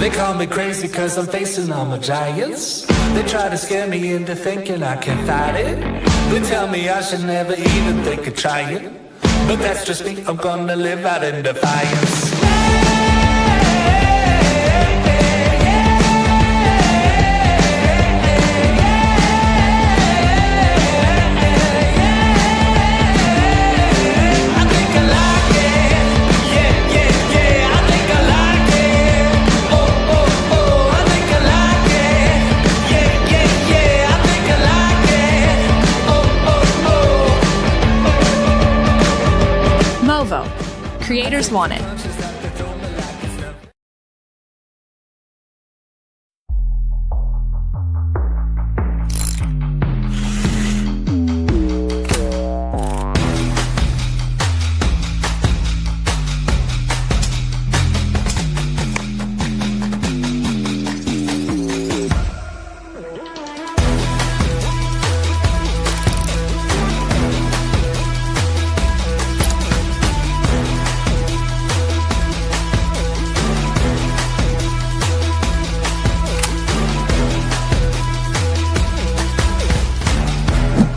They call me crazy cause I'm facing all my giants. They try to scare me into thinking I can fight it. They tell me I should never even think of trying. But that's just me, I'm gonna live out in defiance. Creators want it.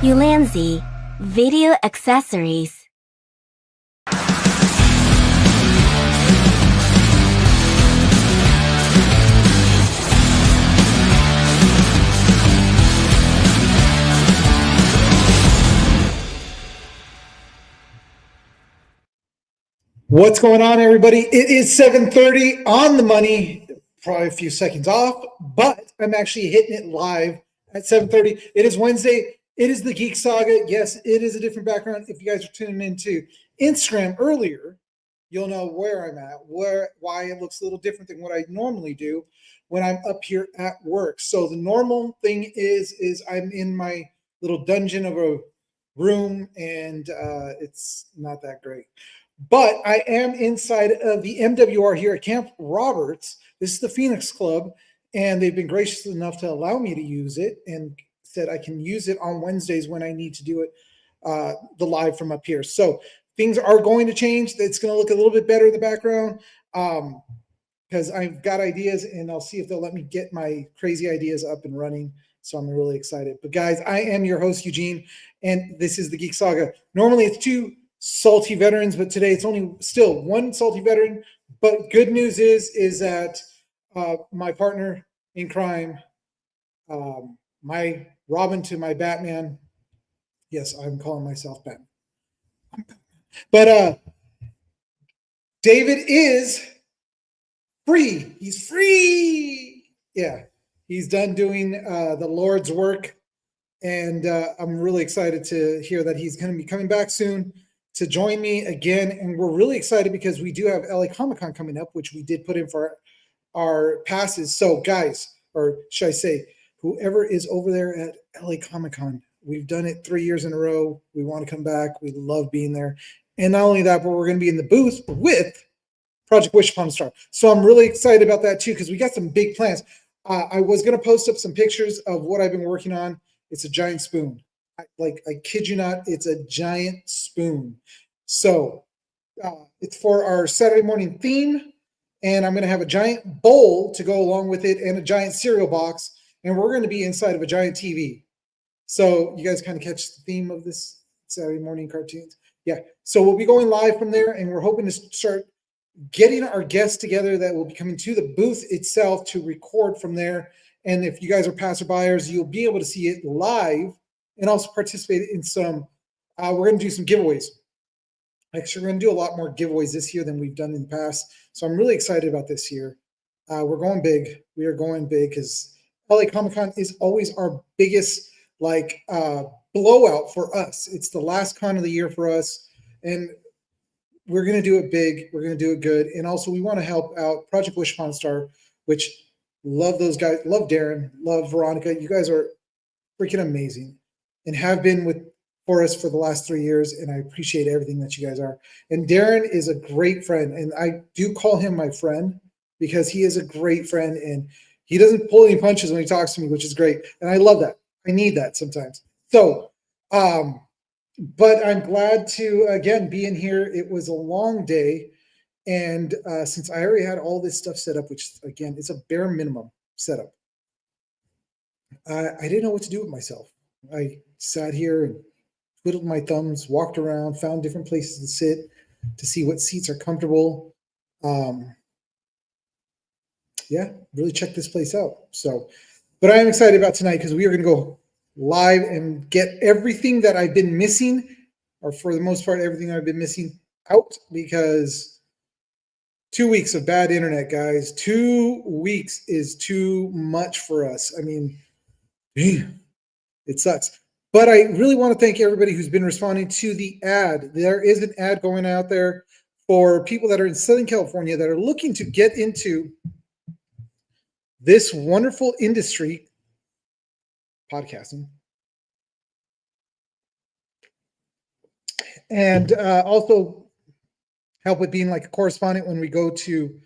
Ulanzi Video Accessories. What's going on, everybody? It is 7:30 on the money, probably a few seconds off, but I'm actually hitting it live at 7:30. It is Wednesday. It is the Geek Saga. Yes, it is a different background. If you guys are tuning into Instagram earlier, you'll know where I'm at, why it looks a little different than what I normally do when I'm up here at work. So the normal thing is I'm in my little dungeon of a room, and it's not that great. But I am inside of the MWR here at Camp Roberts. This is the Phoenix Club, and they've been gracious enough to allow me to use it and said I can use it on Wednesdays when I need to do it, the live from up here. So things are going to change. It's going to look a little bit better in the background because I've got ideas, and I'll see if they'll let me get my crazy ideas up and running. So I'm really excited. But guys, I am your host, Eugene, and this is the Geek Saga. Normally it's two salty veterans, but today it's only still one salty veteran. But good news is that my partner in crime, my Robin to my Batman. Yes, I'm calling myself Batman. But David is free. He's free. Yeah, he's done doing the Lord's work. And I'm really excited to hear that he's going to be coming back soon to join me again. And we're really excited because we do have LA Comic-Con coming up, which we did put in for our passes. So guys, or should I say, whoever is over there at LA Comic-Con, we've done it 3 years in a row. We want to come back. We love being there. And not only that, but we're going to be in the booth with Project Wish Upon a Star. So I'm really excited about that too, because we got some big plans. I was going to post up some pictures of what I've been working on. It's a giant spoon. I kid you not, it's a giant spoon. So it's for our Saturday morning theme. And I'm going to have a giant bowl to go along with it and a giant cereal box. And we're going to be inside of a giant TV. So you guys kind of catch the theme of this Saturday morning cartoons. Yeah. So we'll be going live from there, and we're hoping to start getting our guests together that will be coming to the booth itself to record from there. And if you guys are passerbyers, you'll be able to see it live and also participate in some, we're going to do some giveaways. Actually, we're going to do a lot more giveaways this year than we've done in the past. So I'm really excited about this year. We're going big. We are going big because LA Comic-Con is always our biggest blowout for us. It's the last con of the year for us, and we're going to do it big. We're going to do it good. And also we want to help out Project Wish Upon a Star, which love those guys. Love Darren. Love Veronica. You guys are freaking amazing and have been for us for the last 3 years. And I appreciate everything that you guys are. And Darren is a great friend. And I do call him my friend because he is a great friend, and he doesn't pull any punches when he talks to me, which is great. And I love that. I need that sometimes. So, but I'm glad to, again, be in here. It was a long day, And since I already had all this stuff set up, which again, it's a bare minimum setup, I didn't know what to do with myself. I sat here and twiddled my thumbs, walked around, found different places to sit to see what seats are comfortable. Yeah, really check this place out. So, but I am excited about tonight because we are going to go live and get everything that I've been missing, or for the most part, everything I've been missing out, because 2 weeks of bad internet, guys. 2 weeks is too much for us. I mean, it sucks. But I really want to thank everybody who's been responding to the ad. There is an ad going out there for people that are in Southern California that are looking to get into this wonderful industry, podcasting, and also help with being like a correspondent when we go to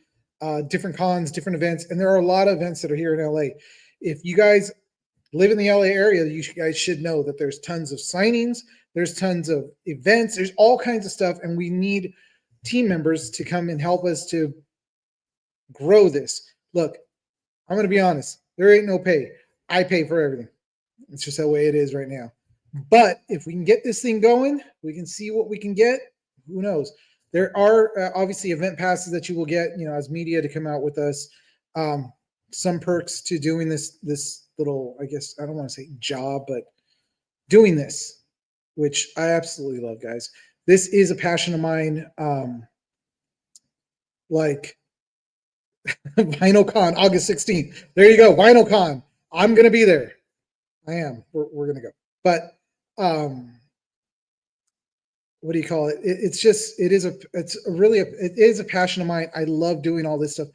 different cons, different events. And there are a lot of events that are here in LA. If you guys live in the LA area, you guys should know that there's tons of signings, there's tons of events, there's all kinds of stuff, and we need team members to come and help us to grow this. Look, I'm going to be honest, there ain't no pay. I pay for everything. It's just the way it is right now. But if we can get this thing going, we can see what we can get. Who knows? There are obviously event passes that you will get, as media to come out with us. Some perks to doing this little, I guess, I don't want to say job, but doing this, which I absolutely love, guys. This is a passion of mine. Like VinylCon, August 16th. There you go, VinylCon. I'm gonna be there. I am. We're gonna go. But what do you call it? It is a passion of mine. I love doing all this stuff.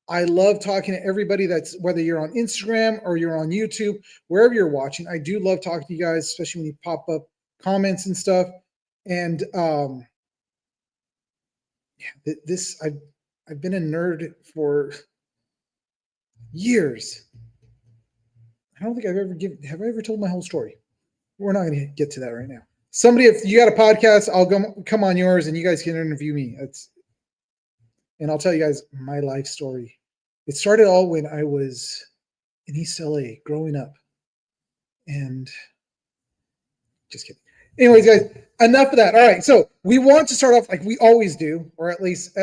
I love talking to everybody that's, whether you're on Instagram or you're on YouTube, wherever you're watching. I do love talking to you guys, especially when you pop up comments and stuff. And I've been a nerd for years. I don't think have I ever told my whole story? We're not going to get to that right now. Somebody, if you got a podcast, I'll come on yours and you guys can interview me. And I'll tell you guys my life story. It started all when I was in East LA growing up. And just kidding. Anyways, guys, enough of that. All right. So we want to start off like we always do, or at least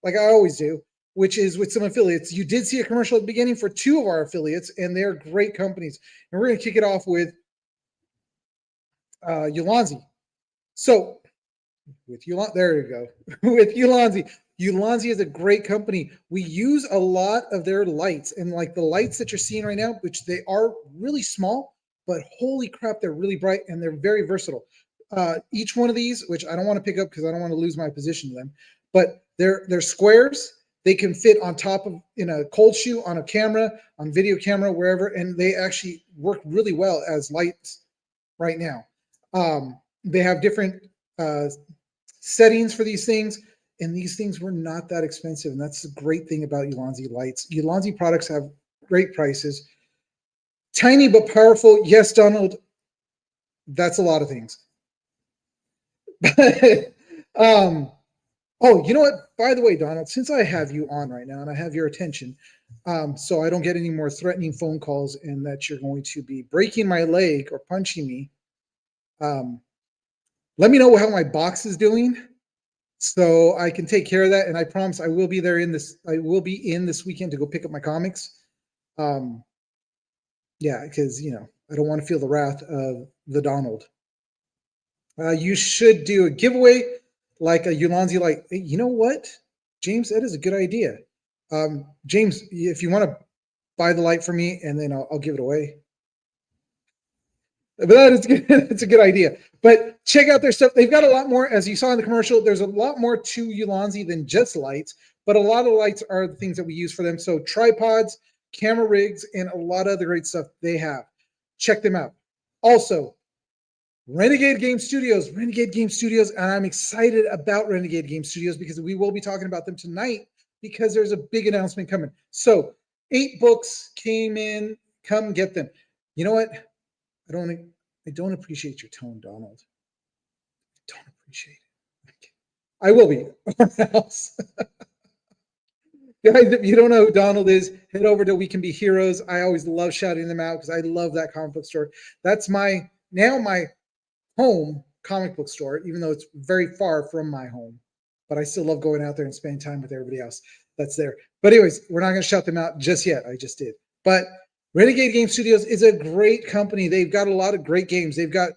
like I always do, which is with some affiliates. You did see a commercial at the beginning for 2 of our affiliates, and they're great companies. And we're going to kick it off with Ulanzi. So with Ulanzi, there you go. With Ulanzi. Ulanzi is a great company. We use a lot of their lights, and like the lights that you're seeing right now, which they are really small, but holy crap, they're really bright and they're very versatile. Each one of these, which I don't want to pick up because I don't want to lose my position to them, but they're squares. They can fit on top of, in a cold shoe, on a camera, on video camera, wherever, and they actually work really well as lights right now. They have different settings for these things, and these things were not that expensive, and that's the great thing about Ulanzi lights. Ulanzi products have great prices. Tiny but powerful. Yes, Donald, that's a lot of things. Oh, you know what? By the way, Donald, since I have you on right now and I have your attention, so I don't get any more threatening phone calls and that you're going to be breaking my leg or punching me, let me know how my box is doing so I can take care of that. And I promise I will be there I will be in this weekend to go pick up my comics. Yeah, because, I don't want to feel the wrath of the Donald. You should do a giveaway like a Ulanzi light. Hey, you know what, James? That is a good idea. James, if you want to buy the light for me, and then I'll give it away. But that is good. It's a good idea. But check out their stuff. They've got a lot more, as you saw in the commercial. There's a lot more to Ulanzi than just lights, but a lot of lights are the things that we use for them. So tripods, camera rigs, and a lot of other great stuff they have. Check them out. Also, Renegade Game Studios, and I'm excited about Renegade Game Studios because we will be talking about them tonight because there's a big announcement coming. So 8 books came in. Come get them. You know what? I don't appreciate your tone, Donald. I don't appreciate it. I will be. Or else. Guys, if you don't know who Donald is, head over to We Can Be Heroes. I always love shouting them out because I love that comic book store. That's my home comic book store, even though it's very far from my home. But I still love going out there and spending time with everybody else that's there. But anyways, we're not going to shout them out just yet. I just did. But Renegade Game Studios is a great company. They've got a lot of great games. They've got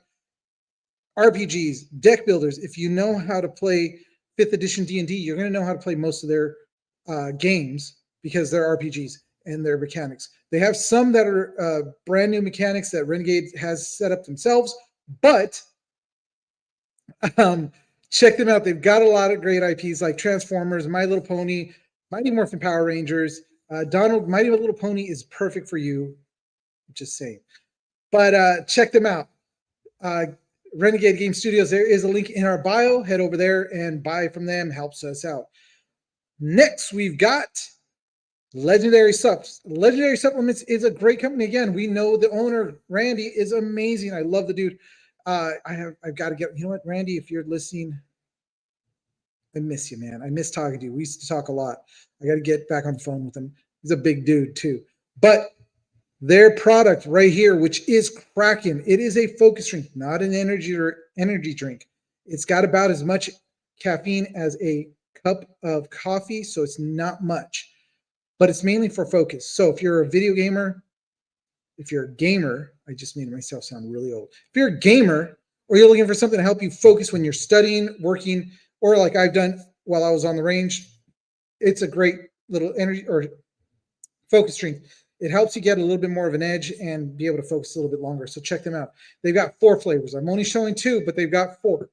RPGs, deck builders. If you know how to play 5th edition D&D, you're going to know how to play most of their games because they're RPGs and their mechanics. They have some that are brand new mechanics that Renegade has set up themselves, but check them out. They've got a lot of great IPs like Transformers, My Little Pony, Mighty Morphin Power Rangers. Donald, Mighty Little Pony is perfect for you. Just saying. But check them out. Renegade Game Studios, there is a link in our bio. Head over there and buy from them. Helps us out. Next, we've got Legendary Subs. Legendary Supplements is a great company. Again, we know the owner, Randy, is amazing. I love the dude. I've got to get, you know what, Randy, if you're listening, I miss you, man. I miss talking to you. We used to talk a lot. I got to get back on the phone with him. He's a big dude too. But their product right here, which is Kraken, it is a focus drink, not an energy drink. It's got about as much caffeine as a cup of coffee, so it's not much, but it's mainly for focus. So if you're a video gamer, if you're a gamer, I just made myself sound really old. If you're a gamer or you're looking for something to help you focus when you're studying, working, or like I've done while I was on the range, it's a great little energy or focus drink. It helps you get a little bit more of an edge and be able to focus a little bit longer. So check them out. They've got 4 flavors. I'm only showing 2, but they've got 4.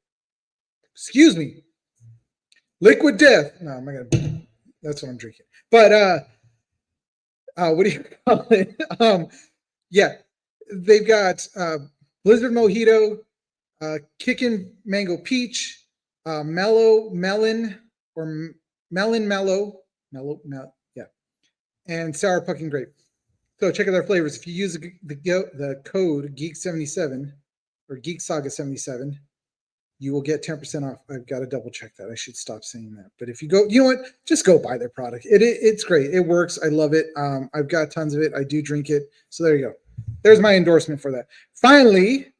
Excuse me. Liquid Death. No, I'm not gonna. That's what I'm drinking. But what do you call it? Yeah, they've got Blizzard Mojito, Kickin' Mango Peach, Mellow Melon or Melon Mellow, yeah, and Sour Pumpkin Grape. So check out their flavors. If you use the code Geek77 or Geek Saga 77, you will get 10% off. I've got to double check that. I should stop saying that. But if you go, you know what? Just go buy their product. It's great. It works. I love it. I've got tons of it. I do drink it. So there you go. There's my endorsement for that. Finally,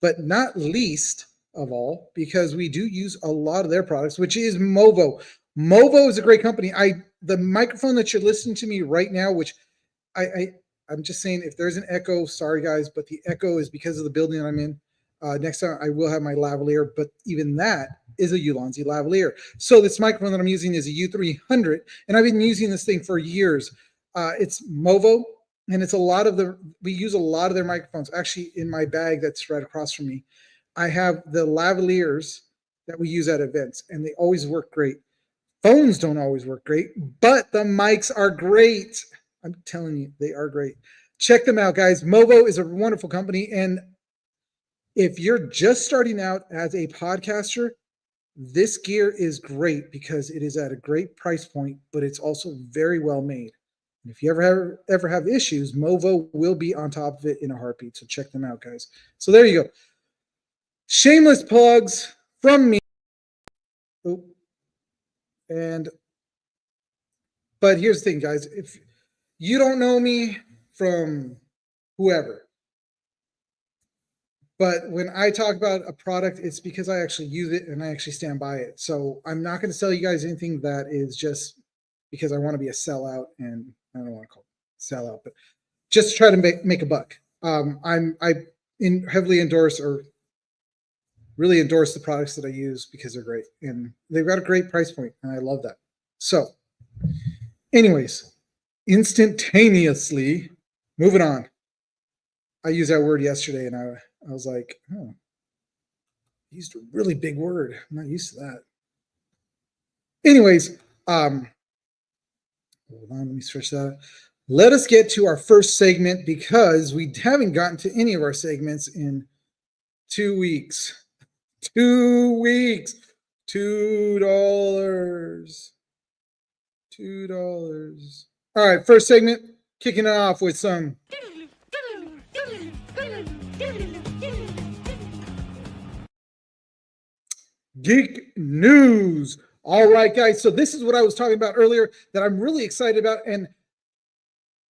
but not least of all, because we do use a lot of their products, which is Movo. Movo is a great company. The microphone that you're listening to me right now, which I'm just saying, if there's an echo, sorry guys, but the echo is because of the building I'm in. Next time I will have my lavalier, but even that is a Ulanzi lavalier. So this microphone that I'm using is a U300, and I've been using this thing for years. It's Movo, and it's we use a lot of their microphones. Actually, in my bag that's right across from me, I have the lavaliers that we use at events, and they always work great. Phones don't always work great, but the mics are great. I'm telling you, they are great. Check them out, guys. Movo is a wonderful company, and if you're just starting out as a podcaster, this gear is great because it is at a great price point, but it's also very well made. And if you ever have issues, Movo will be on top of it in a heartbeat. So check them out, guys. So there you go. Shameless plugs from me. But here's the thing, guys. If you don't know me from whoever, but when I talk about a product, it's because I actually use it and I actually stand by it. So I'm not going to sell you guys anything that is just because I want to be a sellout, and I don't want to call it sellout, but just to try to make a buck. I heavily endorse or really endorse the products that I use because they're great and they've got a great price point, and I love that. So anyways, instantaneously moving on. I used that word yesterday and I was like, oh, I used a really big word. I'm not used to that. Anyways, hold on, let me switch that. Let us get to our first segment because we haven't gotten to any of our segments in 2 weeks. 2 weeks. $2. $2. All right, first segment, kicking it off with some Geek news. All right, guys. So this is what I was talking about earlier that I'm really excited about and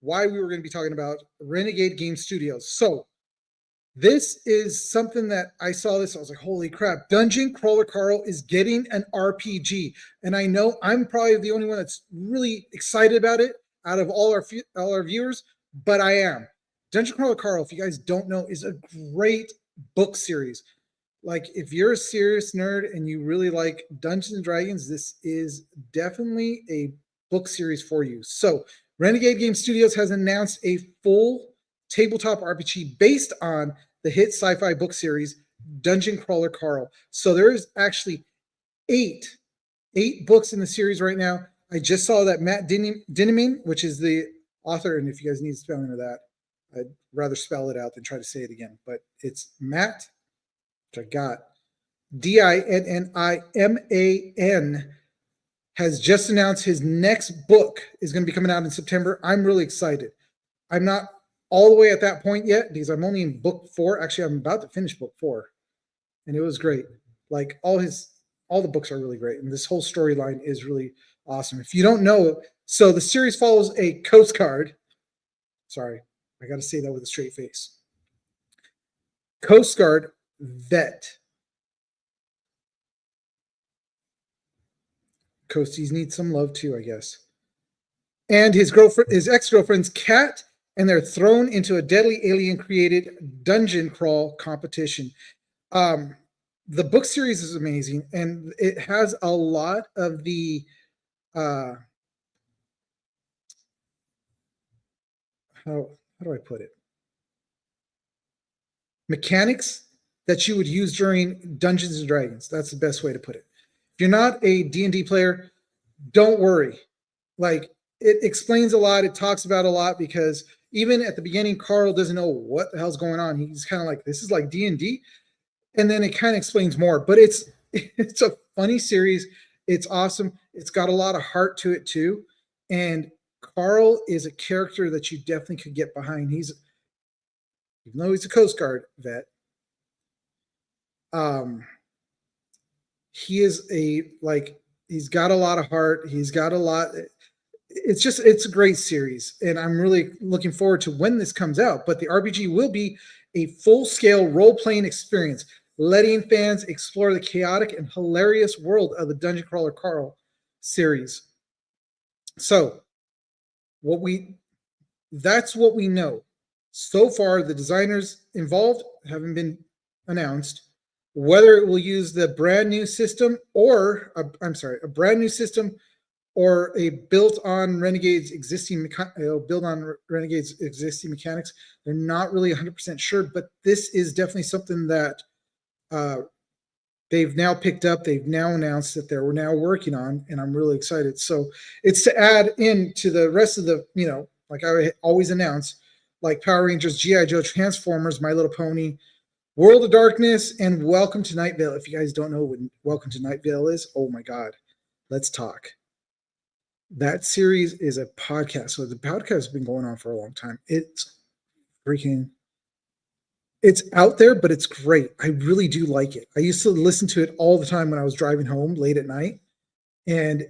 why we were going to be talking about Renegade Game Studios. So this is something that I saw this. I was like, holy crap. Dungeon Crawler Carl is getting an RPG. And I know I'm probably the only one that's really excited about it out of all our viewers, but I am. Dungeon Crawler Carl, if you guys don't know, is a great book series. Like, if you're a serious nerd and you really like Dungeons and Dragons, this is definitely a book series for you. So, Renegade Game Studios has announced a full tabletop RPG based on the hit sci-fi book series Dungeon Crawler Carl. So there's actually eight books in the series right now. I just saw that Matt Dinniman, which is the author, and if you guys need spelling of that, I'd rather spell it out than try to say it again. But it's Matt, which I got, Dinniman, has just announced his next book is going to be coming out in September. I'm really excited. I'm not all the way at that point yet because I'm only in book 4. Actually, I'm about to finish book 4, and it was great. Like, all the books are really great, and this whole storyline is really awesome. If you don't know, so the series follows a Coast Guard. Sorry, I got to say that with a straight face. Coast Guard vet. Coasties need some love too, I guess. And his ex-girlfriend's cat, and they're thrown into a deadly alien-created dungeon crawl competition. The book series is amazing, and it has a lot of the how do I put it? Mechanics that you would use during Dungeons and Dragons. That's the best way to put it. If you're not a D&D player, don't worry. Like, it explains a lot. It talks about a lot because even at the beginning, Carl doesn't know what the hell's going on. He's kind of like, this is like D&D. And then it kind of explains more. But it's a funny series. It's awesome. It's got a lot of heart to it too. And Carl is a character that you definitely could get behind. Even though he's a Coast Guard vet, he is he's got a lot of heart. He's got a lot. It's a great series, and I'm really looking forward to when this comes out. But the RPG will be a full-scale role-playing experience, letting fans explore the chaotic and hilarious world of the Dungeon Crawler Carl series. So, that's what we know. So far, the designers involved haven't been announced. Whether it will use the brand new system or a brand new system or a built on Renegade's existing mechanics, they're not really 100% sure. But this is definitely something that they've now picked up. They've now announced that they're now working on, and I'm really excited. So it's to add into the rest of the, like I always announce, like Power Rangers, G.I. Joe, Transformers, My Little Pony, World of Darkness, and Welcome to Night Vale. If you guys don't know what Welcome to Night Vale is, oh my God, let's talk. That series is a podcast. So the podcast has been going on for a long time. It's out there, but it's great. I really do like it. I used to listen to it all the time when I was driving home late at night. And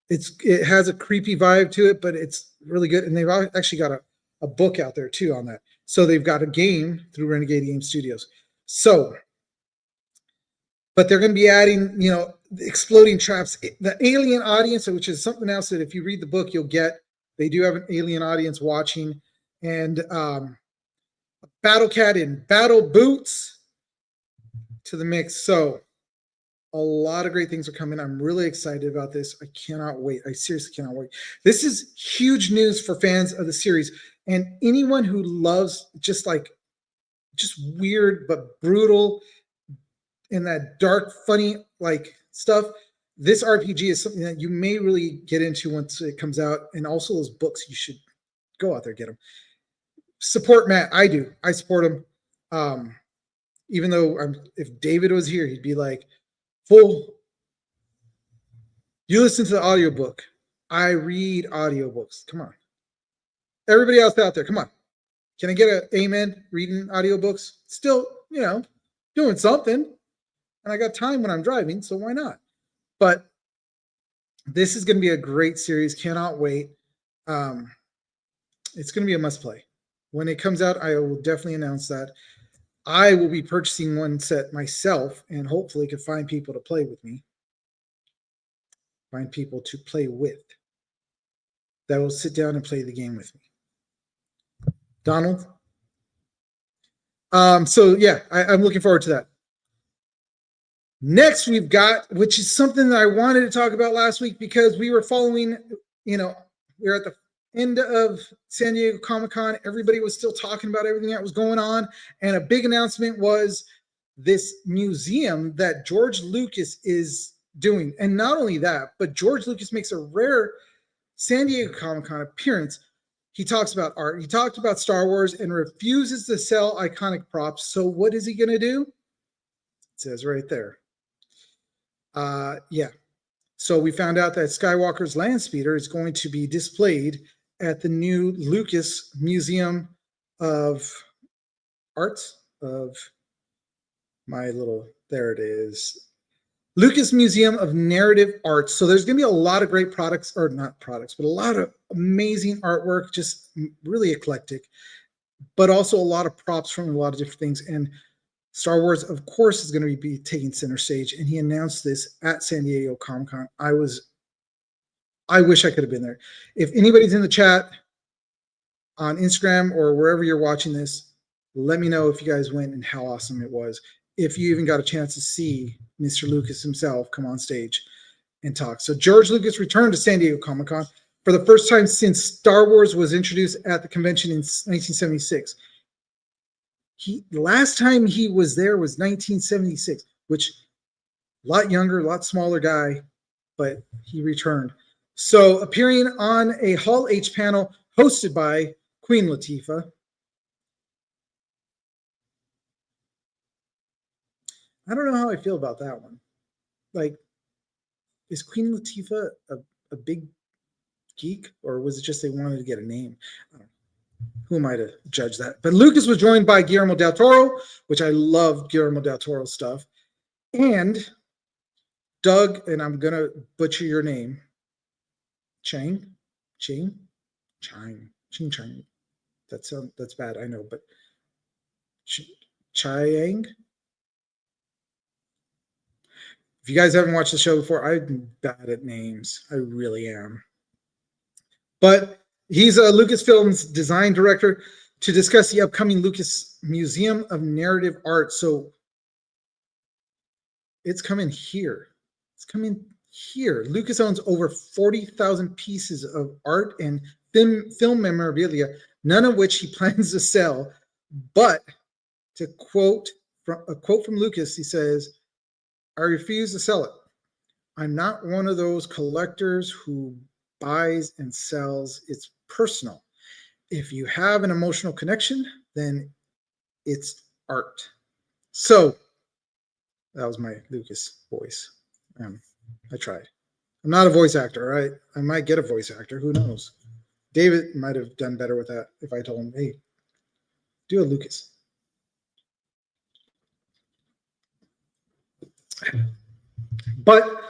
it has a creepy vibe to it, but it's really good. And they've actually got a book out there too on that. So they've got a game through Renegade Game Studios. But they're going to be adding, exploding traps. The alien audience, which is something else that if you read the book, you'll get. They do have an alien audience watching. And a battle cat in battle boots to the mix. So a lot of great things are coming. I'm really excited about this. I cannot wait. I seriously cannot wait. This is huge news for fans of the series. And anyone who loves just weird but brutal and that dark, funny stuff, this RPG is something that you may really get into once it comes out. And also those books, you should go out there, get them. Support Matt. I do. I support him. Even though if David was here, he'd be like, "Fool, you listen to the audiobook. I read audiobooks. Come on." Everybody else out there, come on. Can I get an amen reading audiobooks? Still, doing something. and I got time when I'm driving, so why not? But this is going to be a great series. Cannot wait. It's going to be a must play. When it comes out, I will definitely announce that. I will be purchasing one set myself, and hopefully can find people to play with me. Find people to play with that will sit down and play the game with me. Donald? So yeah, I'm looking forward to that. Next, we've got, which is something that I wanted to talk about last week because we were following, we were at the end of San Diego Comic-Con. Everybody was still talking about everything that was going on. And a big announcement was this museum that George Lucas is doing. And not only that, but George Lucas makes a rare San Diego Comic-Con appearance. He talks about art. He talked about Star Wars and refuses to sell iconic props. So what is he going to do? It says right there. Yeah. So we found out that Skywalker's land speeder is going to be displayed at the new Lucas Museum of Arts of there it is. Lucas Museum of Narrative Arts. So there's going to be a lot of great products, or not products, but a lot of amazing artwork, just really eclectic, but also a lot of props from a lot of different things. And Star Wars, of course, is going to be taking center stage. And he announced this at San Diego Comic-Con. I wish I could have been there. If anybody's in the chat on Instagram or wherever you're watching this, let me know if you guys went and how awesome it was. If you even got a chance to see Mr. Lucas himself come on stage and talk. So George Lucas returned to San Diego Comic-Con for the first time since Star Wars was introduced at the convention in 1976. The last time he was there was 1976, which a lot younger, a lot smaller guy, but he returned. So appearing on a Hall H panel hosted by Queen Latifah. I don't know how I feel about that one. Like, is Queen Latifah a big geek, or was it just they wanted to get a name? I don't know. Who am I to judge that? But Lucas was joined by Guillermo del Toro, which I love Guillermo del Toro stuff, and Doug, and I'm going to butcher your name, Chang. That's bad, I know, but Chiang. If you guys haven't watched the show before, I'm bad at names. I really am. But he's a Lucasfilm's design director to discuss the upcoming Lucas Museum of Narrative Art. So it's coming here. It's coming here. Lucas owns over 40,000 pieces of art and film memorabilia, none of which he plans to sell. But to quote from Lucas, he says, "I refuse to sell it. I'm not one of those collectors who buys and sells. It's personal. If you have an emotional connection, then it's art." So that was my Lucas voice. I tried. I'm not a voice actor, right? I might get a voice actor. Who knows? David might have done better with that if I told him, hey, do a Lucas. But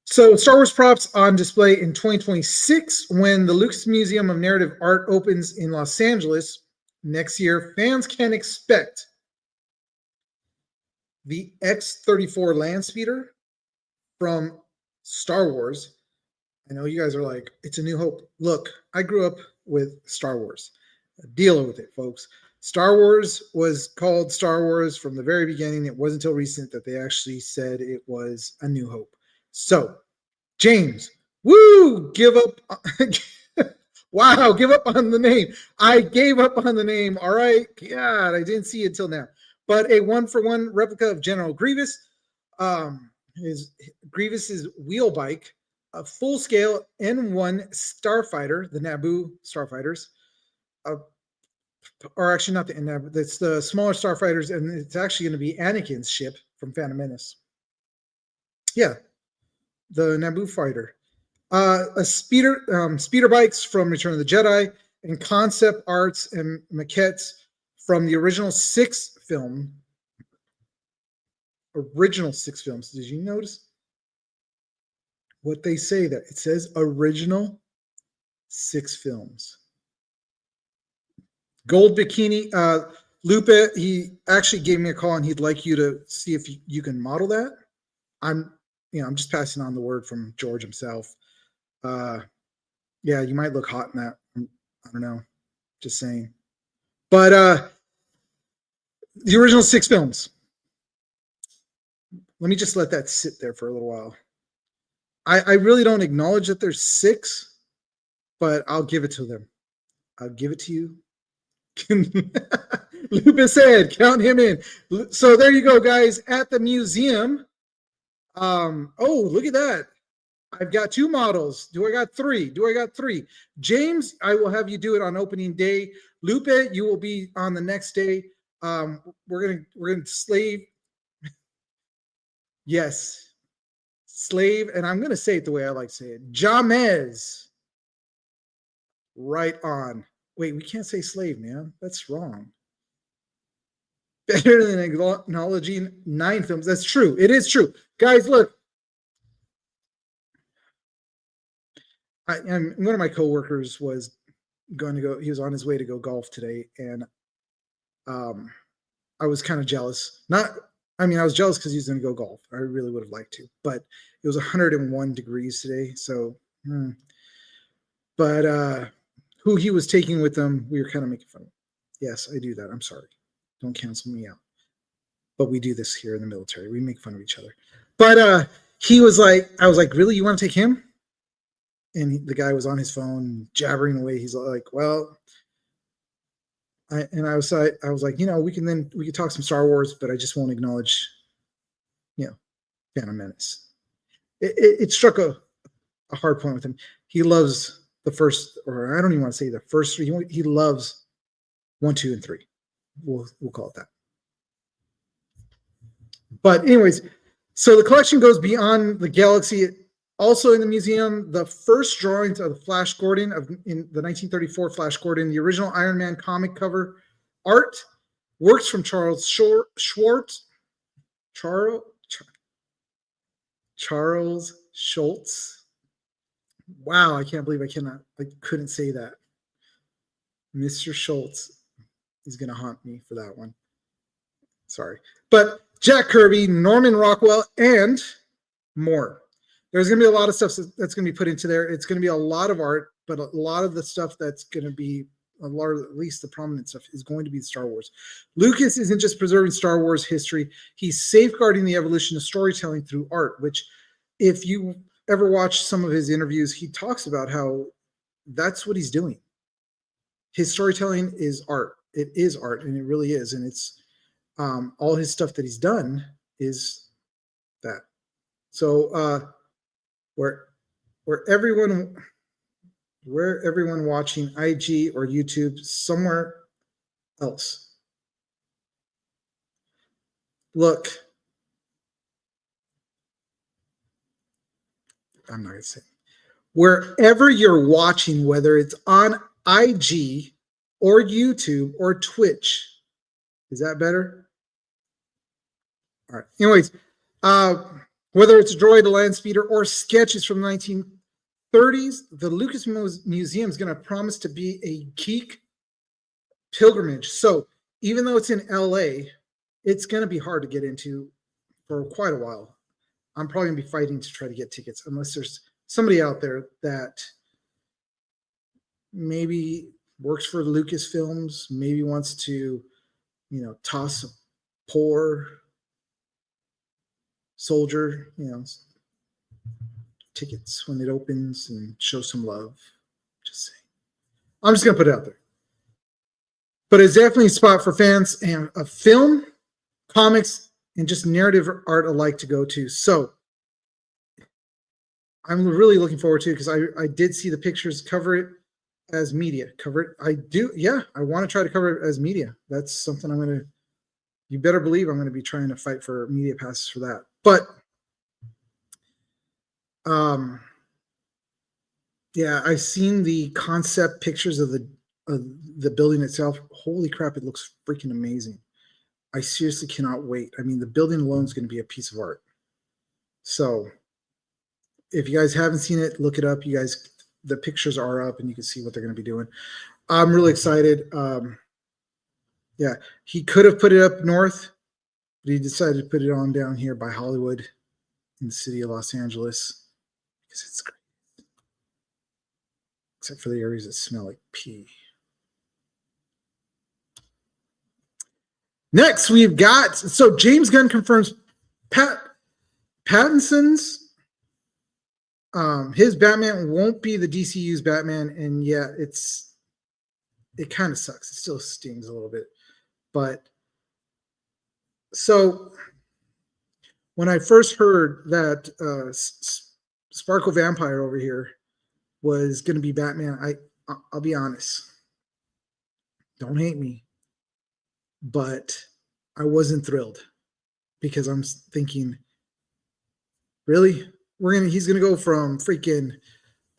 so Star Wars props on display in 2026 when the Lucas Museum of Narrative Art opens in Los Angeles next year. Fans can expect the X-34 land speeder from Star Wars. I know you guys are like, it's A New Hope. Look, I grew up with Star Wars. Deal with it, folks. Star Wars was called Star Wars from the very beginning. It wasn't until recent that they actually said it was A New Hope. So, James, woo, give up. Wow, give up on the name. I gave up on the name. All right. God, I didn't see it till now. But a one-for-one replica of General Grievous. Grievous's wheel bike, a full-scale N1 starfighter, the Naboo starfighters, or actually not the Naboo, it's the smaller starfighters, and it's actually going to be Anakin's ship from Phantom Menace. Yeah, the Naboo fighter. A speeder bikes from Return of the Jedi, and concept arts and maquettes from the original 6th film. original 6 films. Did you notice what they say there? It says original 6 films. Gold bikini. Lupe, he actually gave me a call and he'd like you to see if you can model that. I'm just passing on the word from George himself. Yeah, you might look hot in that. I don't know. Just saying. But the original 6 films. Let me just let that sit there for a little while. I really don't acknowledge that there's 6, but I'll give it to them. I'll give it to you. Lupus said, count him in. So there you go, guys, at the museum. Oh, look at that. I've got 2 models. Do I got 3? James, I will have you do it on opening day. Lupe, you will be on the next day. We're gonna slave. Yes. Slave, and I'm gonna say it the way I like to say it. Jamez. Right on. Wait, we can't say slave, man. That's wrong. Better than acknowledging 9 films. That's true. It is true. Guys, look. One of my coworkers was going to go, he was on his way to go golf today, and I was kind of jealous. I was jealous because he was going to go golf. I really would have liked to, but it was 101 degrees today. So, but who he was taking with him, we were kind of making fun of. Yes, I do that. I'm sorry. Don't cancel me out. But we do this here in the military. We make fun of each other. But he was like, I was like, really? You want to take him? And the guy was on his phone jabbering away. He's like, well, I was like, we could talk some Star Wars, but I just won't acknowledge, Phantom Menace. It struck a hard point with him. He loves the first, or I don't even want to say the first 3. He loves 1, 2, and 3. We'll call it that. But anyways, so the collection goes beyond the galaxy. Also in the museum, the first drawings of the Flash Gordon in the 1934 Flash Gordon, the original Iron Man comic cover art, works from Charles Schwartz. Charles Schultz. Wow, I can't believe I couldn't say that. Mr. Schultz is going to haunt me for that one. Sorry. But Jack Kirby, Norman Rockwell, and more. There's going to be a lot of stuff that's going to be put into there. It's going to be a lot of art, but a lot of the stuff that's going to be at least the prominent stuff is going to be Star Wars. Lucas isn't just preserving Star Wars history. He's safeguarding the evolution of storytelling through art, which if you ever watch some of his interviews, he talks about how that's what he's doing. His storytelling is art. It is art, and it really is. And it's all his stuff that he's done is that. So where everyone watching IG or YouTube somewhere else, look, I'm not going to say, wherever you're watching, whether it's on IG or YouTube or Twitch, is that better? All right. Anyways, whether it's a droid, a land speeder, or sketches from the 1930s, the Lucas Museum is going to promise to be a geek pilgrimage. So even though it's in LA, it's going to be hard to get into for quite a while. I'm probably going to be fighting to try to get tickets unless there's somebody out there that maybe works for Lucasfilms, maybe wants to, toss a poor soldier, tickets when it opens and show some love. Just saying. I'm just going to put it out there. But it's definitely a spot for fans and of film, comics, and just narrative art alike to go to. So I'm really looking forward to it because I did see the pictures. Cover it as media. Cover it. I do. Yeah, I want to try to cover it as media. That's something I'm going to, you better believe I'm going to be trying to fight for media passes for that. But yeah, I've seen the concept pictures of the building itself. Holy crap, it looks freaking amazing. I seriously cannot wait. I mean, the building alone is going to be a piece of art. So if you guys haven't seen it, look it up. You guys, the pictures are up and you can see what they're going to be doing. I'm really excited. Yeah, he could have put it up north, but he decided to put it on down here by Hollywood in the city of Los Angeles because it's great. Except for the areas that smell like pee. Next, we've got, so James Gunn confirms Pattinson's his Batman won't be the DCU's Batman, and yeah, it kind of sucks. It still stings a little bit. But so when I first heard that Sparkle Vampire over here was going to be Batman, I'll be honest. Don't hate me. But I wasn't thrilled because I'm thinking, really? He's gonna go from freaking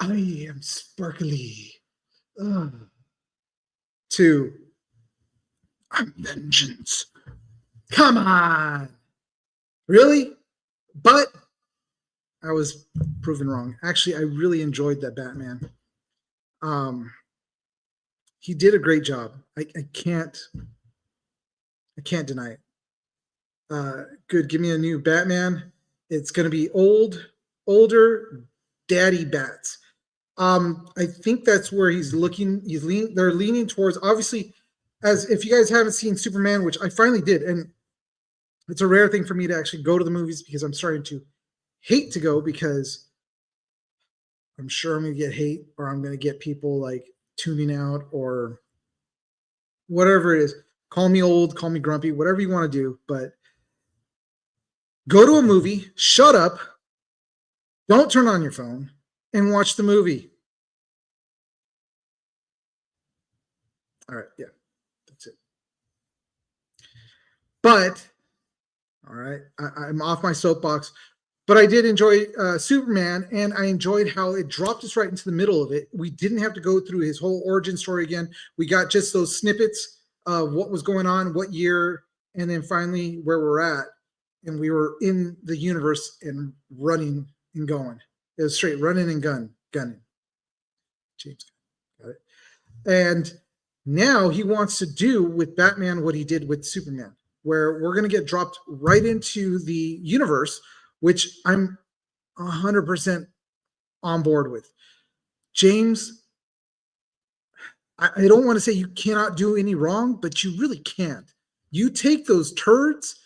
I am sparkly to I'm vengeance. Come on. Really? But I was proven wrong. Actually, I really enjoyed that Batman. He did a great job. I can't deny it. Good. Give me a new Batman. It's going to be older daddy bats. I think that's where he's looking. They're leaning towards, obviously, as if you guys haven't seen Superman, which I finally did, and it's a rare thing for me to actually go to the movies because I'm starting to hate to go because I'm sure I'm going to get hate or I'm going to get people like tuning out or whatever it is. Call me old, call me grumpy, whatever you want to do, but go to a movie, shut up, don't turn on your phone, and watch the movie. All right, yeah, that's it. But, all right, I'm off my soapbox, but I did enjoy Superman, and I enjoyed how it dropped us right into the middle of it. We didn't have to go through his whole origin story again. We got just those snippets of what was going on, what year, and then finally where we're at. And we were in the universe and running and going. It was straight running and gunning. James, got it. And now he wants to do with Batman what he did with Superman, where we're going to get dropped right into the universe, which I'm 100% on board with. James, I don't want to say you cannot do any wrong, but you really can't. You take those turds,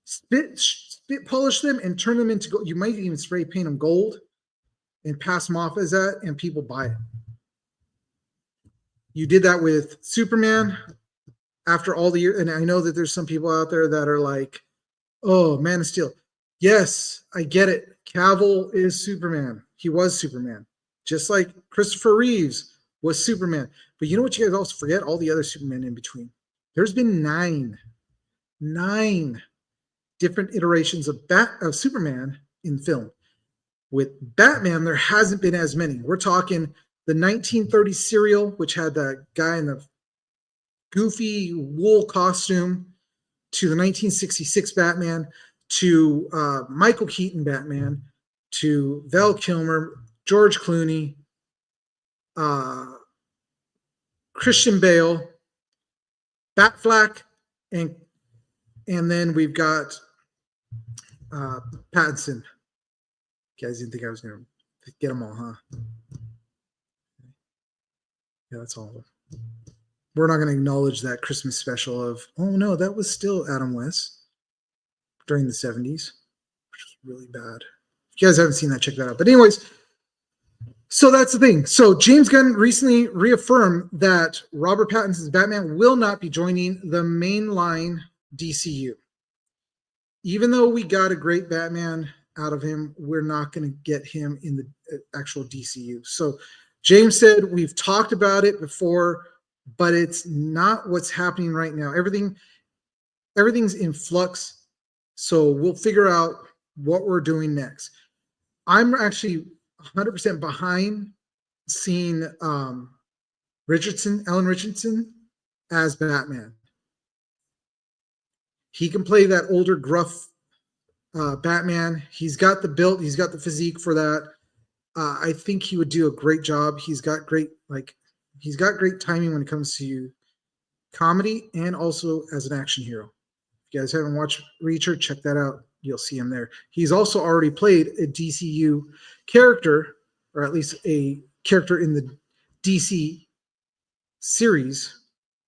spit polish them, and turn them into gold. You might even spray paint them gold and pass them off as that, and people buy it. You did that with Superman after all the years, and I know that there's some people out there that are like, oh, Man of Steel. Yes, I get it. Cavill is Superman. He was Superman. Just like Christopher Reeves was Superman. But you know what you guys also forget? All the other Supermen in between. There's been nine different iterations of Superman in film. With Batman, there hasn't been as many. We're talking the 1930s serial, which had that guy in the goofy wool costume, to the 1966 Batman, to Michael Keaton Batman, to Val Kilmer, George Clooney, Christian Bale, Batfleck, and then we've got Pattinson. You guys didn't think I was going to get them all, huh? Yeah, that's all of them. We're not going to acknowledge that Christmas special of, oh no, that was still Adam West during the 70s, which was really bad. If you guys haven't seen that, check that out. But anyways, so that's the thing. So James Gunn recently reaffirmed that Robert Pattinson's Batman will not be joining the mainline DCU. Even though we got a great Batman out of him, we're not going to get him in the actual DCU. So James said, we've talked about it before, but it's not what's happening right now. Everything's in flux. So we'll figure out what we're doing next. I'm actually 100% behind seeing Alan Richardson as Batman. He can play that older, gruff Batman. He's got the build. He's got the physique for that. I think he would do a great job. He's got great timing when it comes to comedy and also as an action hero. If you guys haven't watched Reacher, check that out. You'll see him there. He's also already played a DCU character, or at least a character in the DC series,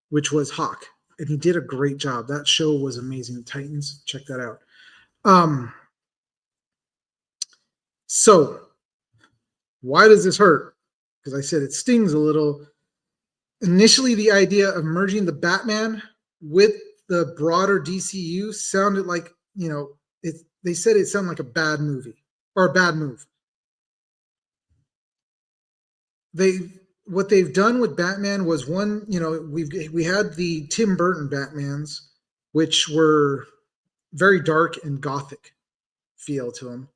which was Hawk. And he did a great job. That show was amazing. Titans, check that out. So why does this hurt? Because I said it stings a little. Initially, the idea of merging the Batman with the broader DCU sounded like, they said it sounded like a bad movie or a bad move. What they've done with Batman was one, we had the Tim Burton Batmans, which were very dark and gothic feel to them.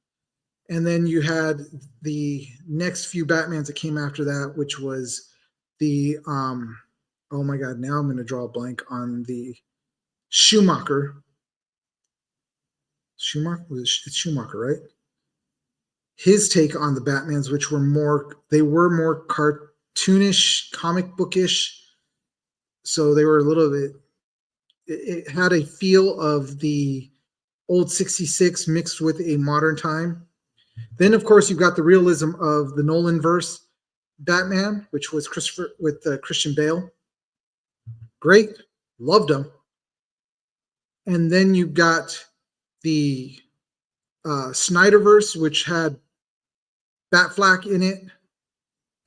And then you had the next few Batmans that came after that, which was the oh my god, now I'm going to draw a blank on the Schumacher, it's Schumacher, right? His take on the Batmans, which were more cartoonish, comic bookish. So they were a little bit, it had a feel of the old 66 mixed with a modern time. Then, of course, you've got the realism of the Nolan-verse Batman, which was Christian Bale. Great. Loved him. And then you've got the Snyderverse, which had Batfleck in it.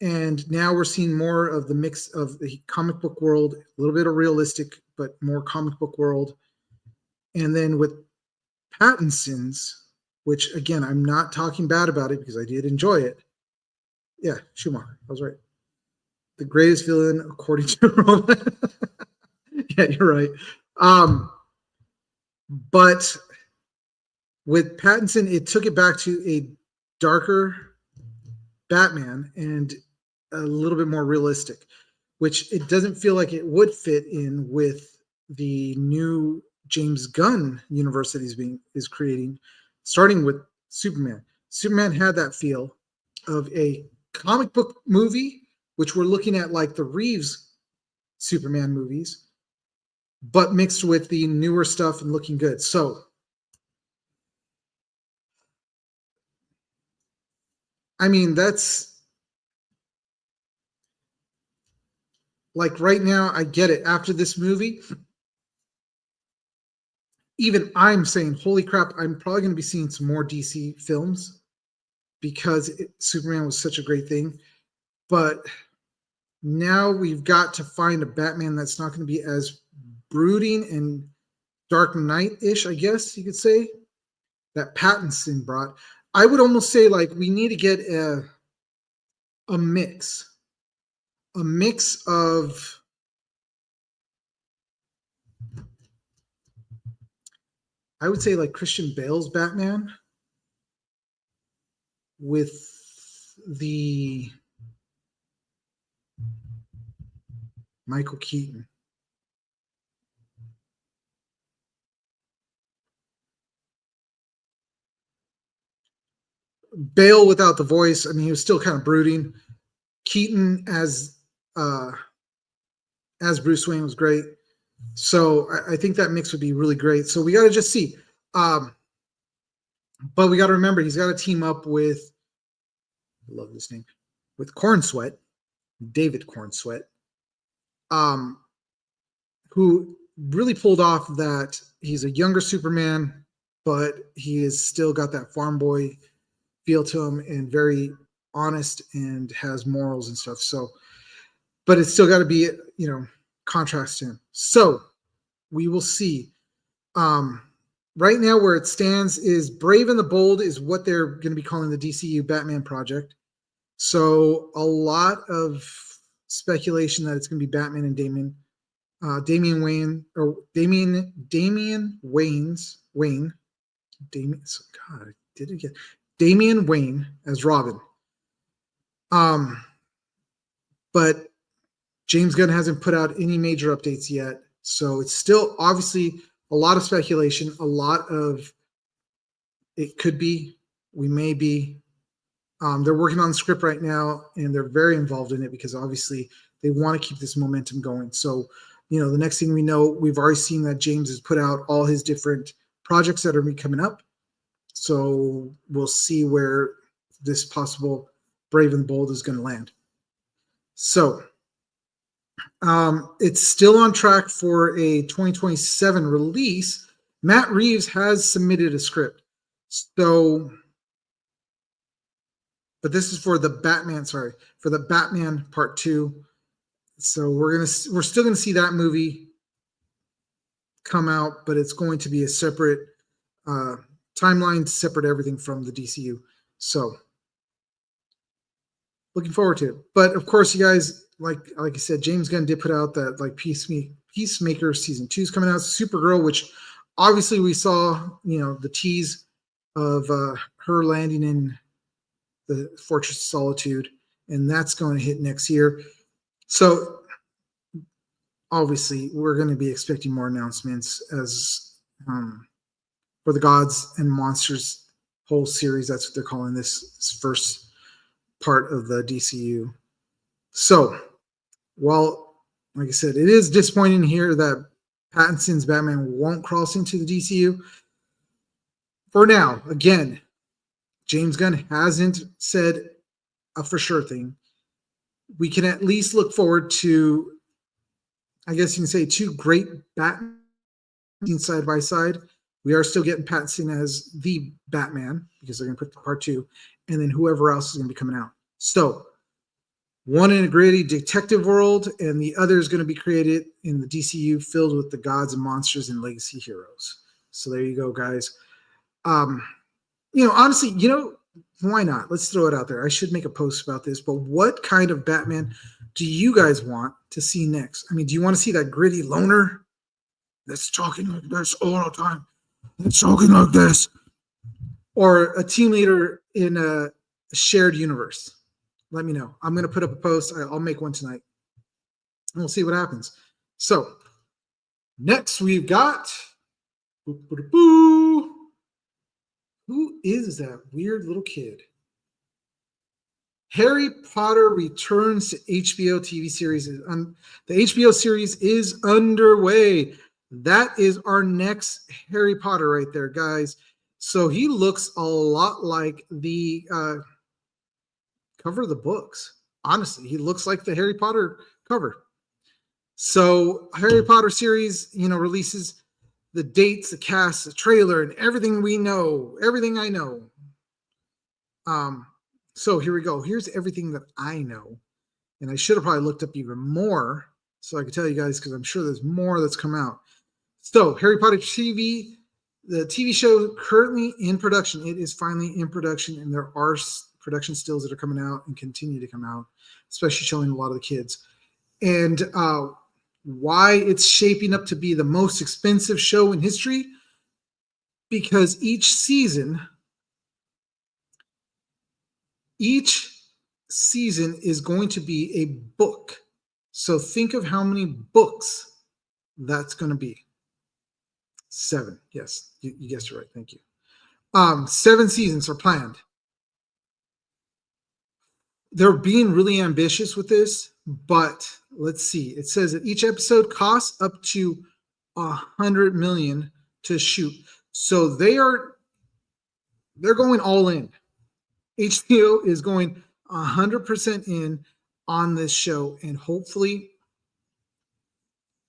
And now we're seeing more of the mix of the comic book world, a little bit of realistic, but more comic book world. And then with Pattinson's, which, again, I'm not talking bad about it because I did enjoy it. Yeah, Schumacher. I was right. The greatest villain, according to Roman. Yeah, you're right. But with Pattinson, it took it back to a darker Batman and a little bit more realistic, which it doesn't feel like it would fit in with the new James Gunn universe that is creating, starting with Superman. Superman had that feel of a comic book movie, which we're looking at like the Reeves Superman movies, but mixed with the newer stuff and looking good. So, I mean, that's like right now, I get it. After this movie, even I'm saying, holy crap, I'm probably going to be seeing some more DC films because Superman was such a great thing. But now we've got to find a Batman that's not going to be as brooding and Dark Knight-ish, I guess you could say, that Pattinson brought. I would almost say like we need to get a mix of I would say like Christian Bale's Batman with the Michael Keaton. Bale without the voice. I mean, he was still kind of brooding. Keaton as Bruce Wayne was great. So I think that mix would be really great. So we got to just see. But we got to remember he's got to team up with, I love this name, with Cornsweet, David Cornsweet, who really pulled off that he's a younger Superman, but he has still got that farm boy feel to him and very honest and has morals and stuff. So, but it's still got to be, contrast to him. So we will see. Right now where it stands is Brave and the Bold is what they're going to be calling the DCU Batman project. So a lot of speculation that it's going to be Batman and Damian Wayne. God, I did it again. Damian Wayne as Robin. But James Gunn hasn't put out any major updates yet. So it's still obviously a lot of speculation, a lot of it could be, we may be. They're working on the script right now, and they're very involved in it because obviously they want to keep this momentum going. So, the next thing we know, we've already seen that James has put out all his different projects that are coming up. So we'll see where this possible Brave and the Bold is going to land. So it's still on track for a 2027 release. Matt Reeves has submitted a script. So, but this is for the Batman, for the Batman Part 2. So we're still gonna see that movie come out, but it's going to be a separate timeline, separate everything from the DCU. So looking forward to it. But of course, you guys, like I said, James Gunn did put out that like Peacemaker season 2 is coming out. Supergirl, which obviously we saw, the tease of her landing in the Fortress of Solitude, and that's going to hit next year. So obviously we're going to be expecting more announcements as for the Gods and Monsters whole series. That's what they're calling this first part of the DCU. So, while, like I said, it is disappointing here that Pattinson's Batman won't cross into the DCU. For now, again, James Gunn hasn't said a for sure thing. We can at least look forward to, I guess you can say, 2 great Batman side by side. We are still getting Pattinson as the Batman because they're going to put the Part 2, and then whoever else is going to be coming out. So, one in a gritty detective world, and the other is going to be created in the DCU filled with the gods and monsters and legacy heroes. So there you go, guys. Honestly, why not? Let's throw it out there. I should make a post about this, but what kind of Batman do you guys want to see next? I mean, do you want to see that gritty loner that's talking like this all the time? That's talking like this. Or a team leader in a shared universe? Let me know. I'm going to put up a post. I'll make one tonight. And we'll see what happens. So, next we've got... Who is that weird little kid? Harry Potter returns to HBO TV series. The HBO series is underway. That is our next Harry Potter right there, guys. So he looks a lot like the cover of the books. Honestly, he looks like the Harry Potter cover. So Harry Potter series, releases the dates, the cast, the trailer, and everything we know, everything I know. So here we go. Here's everything that I know. And I should have probably looked up even more so I could tell you guys, because I'm sure there's more that's come out. So Harry Potter TV, the TV show currently in production. It is finally in production, and there are production stills that are coming out and continue to come out, especially showing a lot of the kids. And why it's shaping up to be the most expensive show in history? Because each season is going to be a book. So think of how many books that's going to be. 7. Yes, you guessed it right. Thank you. 7 seasons are planned. They're being really ambitious with this, but let's see. It says that each episode costs up to $100 million to shoot. So they're going all in. HBO is going 100% in on this show, and hopefully,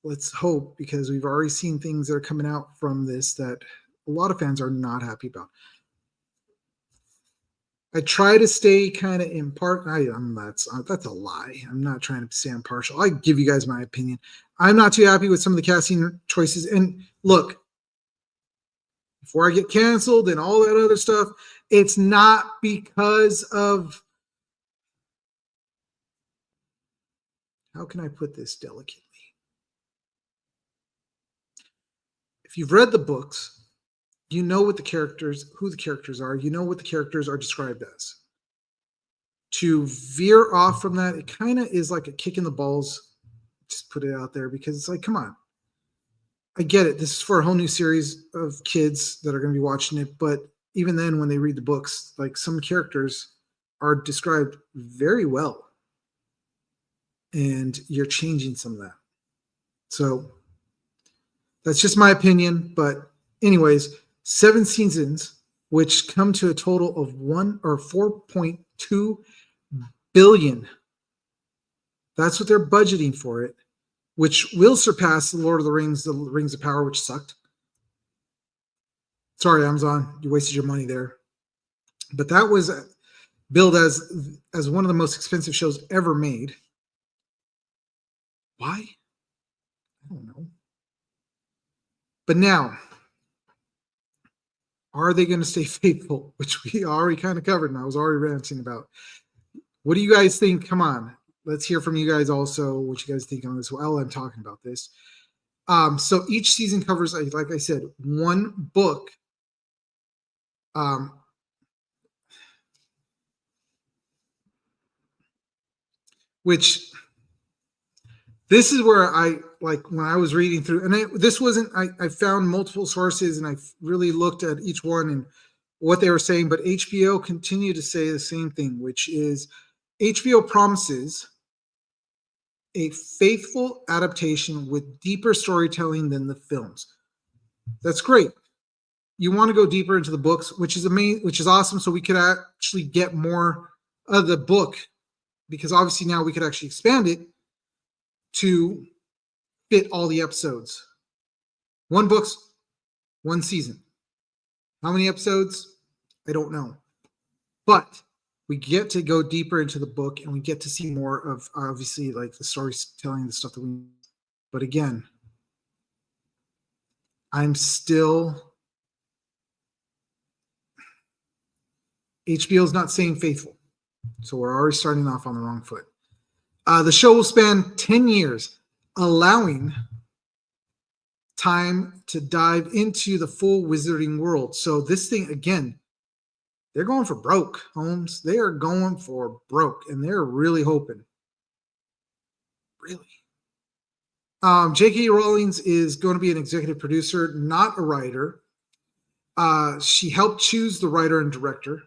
let's hope, because we've already seen things that are coming out from this that a lot of fans are not happy about. I try to stay kind of impartial. That's a lie. I'm not trying to stay impartial. I give you guys my opinion. I'm not too happy with some of the casting choices. And look, before I get canceled and all that other stuff, it's not because of, how can I put this delicately? If you've read the books, you know who the characters are. You know what the characters are described as. To veer off from that, it kind of is like a kick in the balls. Just put it out there, because it's like, come on. I get it. This is for a whole new series of kids that are going to be watching it. But even then, when they read the books, like some characters are described very well. And you're changing some of that. So that's just my opinion. But anyways, 7 seasons, which come to a total of 4.2 billion. That's what they're budgeting for it, which will surpass the Lord of the Rings of Power, which sucked. Sorry, Amazon, you wasted your money there. But that was billed as one of the most expensive shows ever made. Why? I don't know. But now, are they going to stay faithful? Which we already kind of covered, and I was already ranting about. What do you guys think? Come on. Let's hear from you guys also what you guys think on this while I'm talking about this. So each season covers, like I said, one book. Which this is where I like when I was reading through, and this wasn't, I found multiple sources and I really looked at each one and what they were saying, but HBO continued to say the same thing, which is HBO promises a faithful adaptation with deeper storytelling than the films. That's great. You want to go deeper into the books, which is amazing, which is awesome. So we could actually get more of the book, because obviously now we could actually expand it to fit all the episodes. 1 book's 1 season. How many episodes? I don't know. But we get to go deeper into the book and we get to see more of, obviously, like the storytelling, the stuff that we. But again, I'm still. HBO is not saying faithful. So we're already starting off on the wrong foot. The show will span 10 years, allowing time to dive into the full wizarding world. So this thing, again, they're going for broke, Holmes. They are going for broke, and they're really hoping. Really. J.K. Rowling is going to be an executive producer, not a writer. She helped choose the writer and director.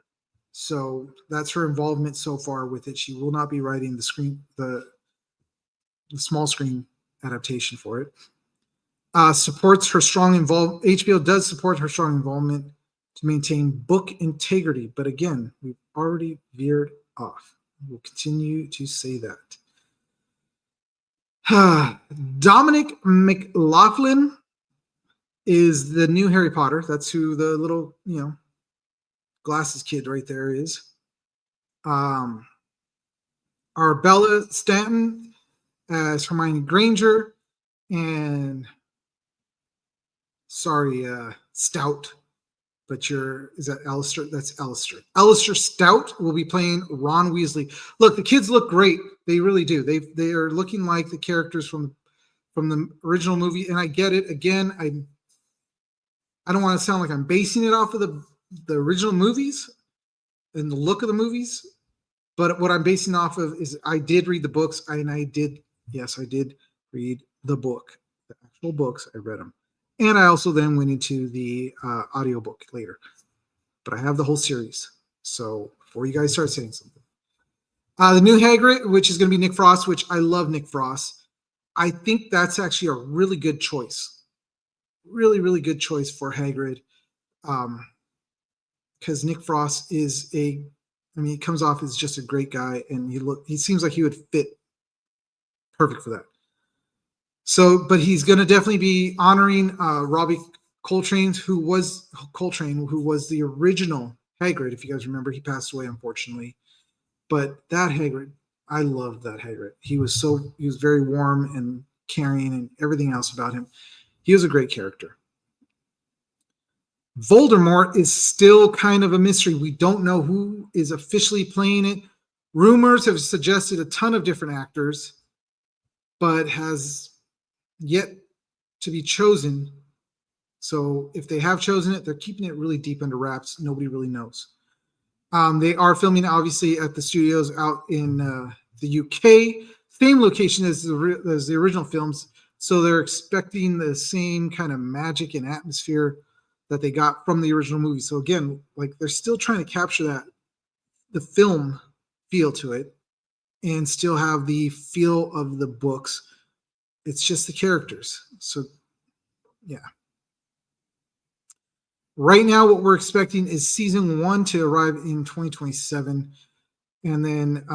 So that's her involvement so far with it. She will not be writing the small screen adaptation for it. Supports her strong involvement. HBO does support her strong involvement to maintain book integrity. But again, we've already veered off. We'll continue to say that. Dominic McLaughlin is the new Harry Potter. That's who the little, glasses kid right there is. Our Bella Stanton as Hermione Granger, and Stout, but is that Alistair? That's Alistair. Alistair Stout will be playing Ron Weasley. Look, the kids look great. They really do. They are looking like the characters from the original movie, and I get it. Again, I don't want to sound like I'm basing it off of the original movies and the look of the movies, but what I'm basing off of is I did read the books, and I did read the book, the actual books. I read them, and I also then went into the audiobook later, but I have the whole series. So before you guys start saying something, the new Hagrid, which is going to be Nick Frost, which I love Nick Frost. I think that's actually a really good choice. Really, really good choice for Hagrid. Because Nick Frost is he comes off as just a great guy, and he seems like he would fit perfect for that. So, but he's going to definitely be honoring Robbie Coltrane, who was the original Hagrid. If you guys remember, he passed away, unfortunately. But that Hagrid, I loved that Hagrid. He was very warm and caring and everything else about him. He was a great character. Voldemort is still kind of a mystery. We don't know who is officially playing it. Rumors have suggested a ton of different actors, but has yet to be chosen. So if they have chosen it, they're keeping it really deep under wraps. Nobody really knows. They are filming, obviously, at the studios out in the UK. Same location as the original films. So they're expecting the same kind of magic and atmosphere that they got from the original movie. So again, like they're still trying to capture that, the film feel to it, and still have the feel of the books. It's just the characters. So yeah. Right now, what we're expecting is season 1 to arrive in 2027. And then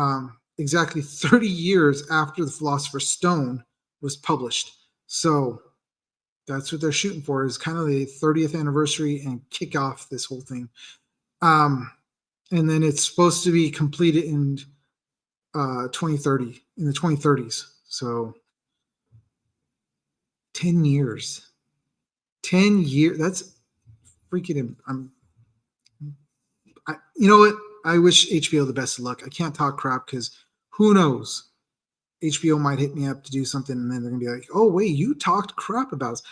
exactly 30 years after The Philosopher's Stone was published. So that's what they're shooting for, is kind of the 30th anniversary and kick off this whole thing. And then it's supposed to be completed in 2030, in the 2030s. So 10 years. 10 years. That's freaking, you know what? I wish HBO the best of luck. I can't talk crap because who knows? HBO might hit me up to do something, and then they're going to be like, oh, wait, you talked crap about us.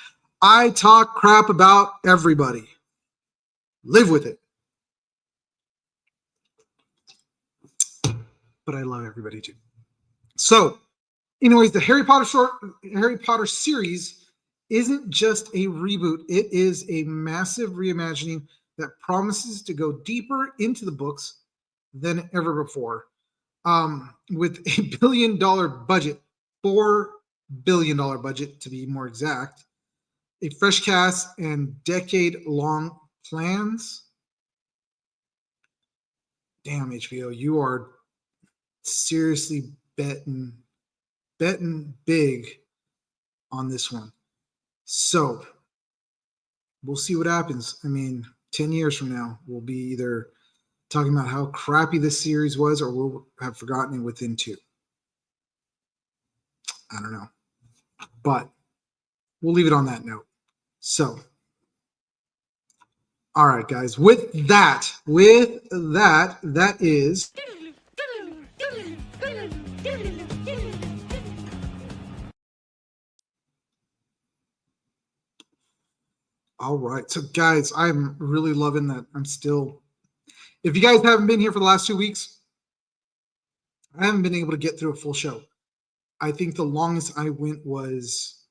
I talk crap about everybody. Live with it. But I love everybody too. So, anyways, the Harry Potter series isn't just a reboot. It is a massive reimagining that promises to go deeper into the books than ever before. With a $1 billion budget, $4 billion budget to be more exact, a fresh cast and decade-long plans. Damn, HBO, you are seriously betting big on this one. So we'll see what happens. I mean, 10 years from now, we'll be either talking about how crappy this series was, or we'll have forgotten it within 2. I don't know. But we'll leave it on that note. So, all right, guys. With that is all right. So, guys, I'm really loving that. If you guys haven't been here for the last 2 weeks, I haven't been able to get through a full show. I think the longest I went was,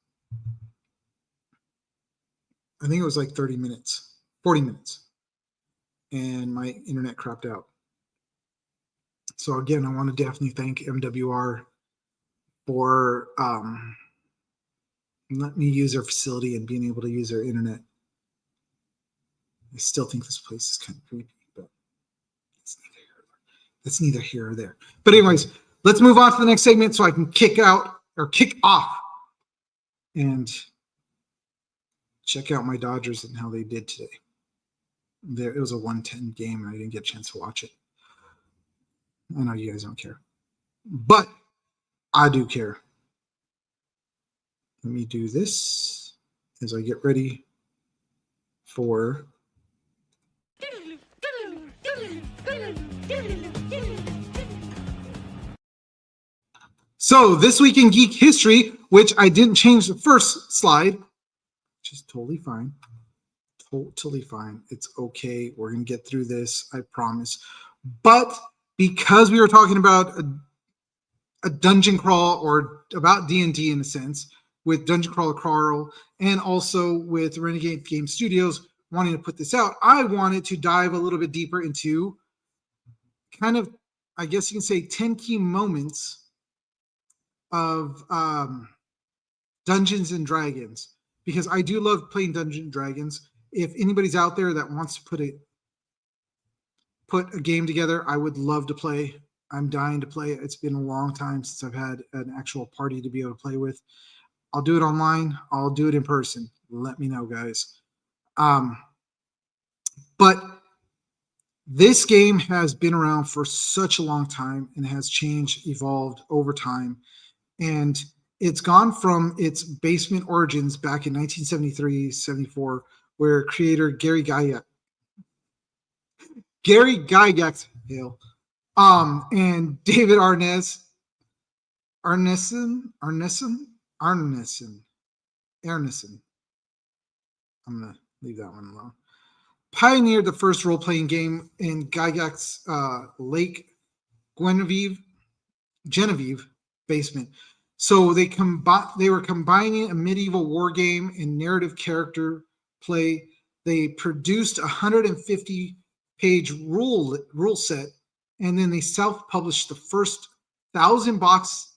I think it was like 30 minutes, 40 minutes. And my internet crapped out. So again, I want to definitely thank MWR for letting me use their facility and being able to use their internet. I still think this place is kind of creepy, but it's neither here or there. But anyways, let's move on to the next segment so I can kick off and check out my Dodgers and how they did today. It was a 110 game, and I didn't get a chance to watch it. I know you guys don't care, but I do care. Let me do this as I get ready for So this week in Geek History, which I didn't change the first slide, which is totally fine. Totally fine. It's okay. We're going to get through this, I promise. But because we were talking about a dungeon crawl, or about D&D in a sense, with Dungeon Crawler Carl and also with Renegade Game Studios wanting to put this out, I wanted to dive a little bit deeper into kind of, I guess you can say, 10 key moments of Dungeons and Dragons, because I do love playing Dungeons and Dragons. If anybody's out there that wants to put a game together, I would love to play. I'm dying to play. It's been a long time since I've had an actual party to be able to play with. I'll do it online. I'll do it in person. Let me know, guys. But this game has been around for such a long time and has changed, evolved over time. And it's gone from its basement origins back in 1973, 74, where creator Gary Gygax, and David Arneson. I'm going to leave that one alone. Pioneered the first role-playing game in Gygax's Lake Genevieve basement. So they were combining a medieval war game and narrative character play. They produced a 150-page rule set, and then they self-published the first 1,000 boxed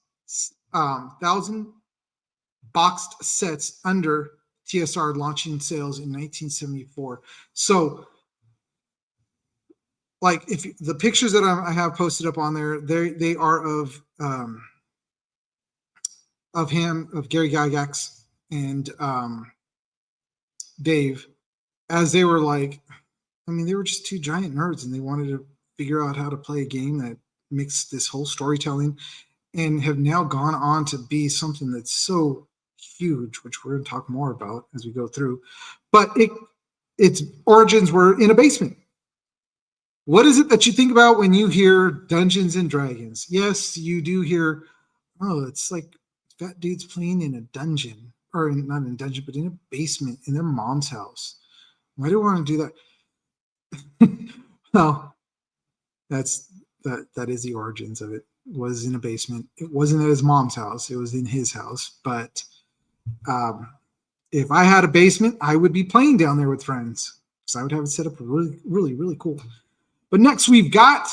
sets under TSR, launching sales in 1974. So, like, if the pictures that I have posted up on there, they are of Gary Gygax and Dave, as they were like, I mean, they were just two giant nerds, and they wanted to figure out how to play a game that mixed this whole storytelling, and have now gone on to be something that's so huge, which we're going to talk more about as we go through. But its origins were in a basement. What is it that you think about when you hear Dungeons and Dragons? Yes, you do hear, oh, it's like fat dudes playing in a dungeon, or not in a dungeon, but in a basement in their mom's house. Why do I want to do that? Well, that is the origins of it. It was in a basement. It wasn't at his mom's house. It was in his house. But if I had a basement, I would be playing down there with friends, because I would have it set up really, really, really cool. But next we've got,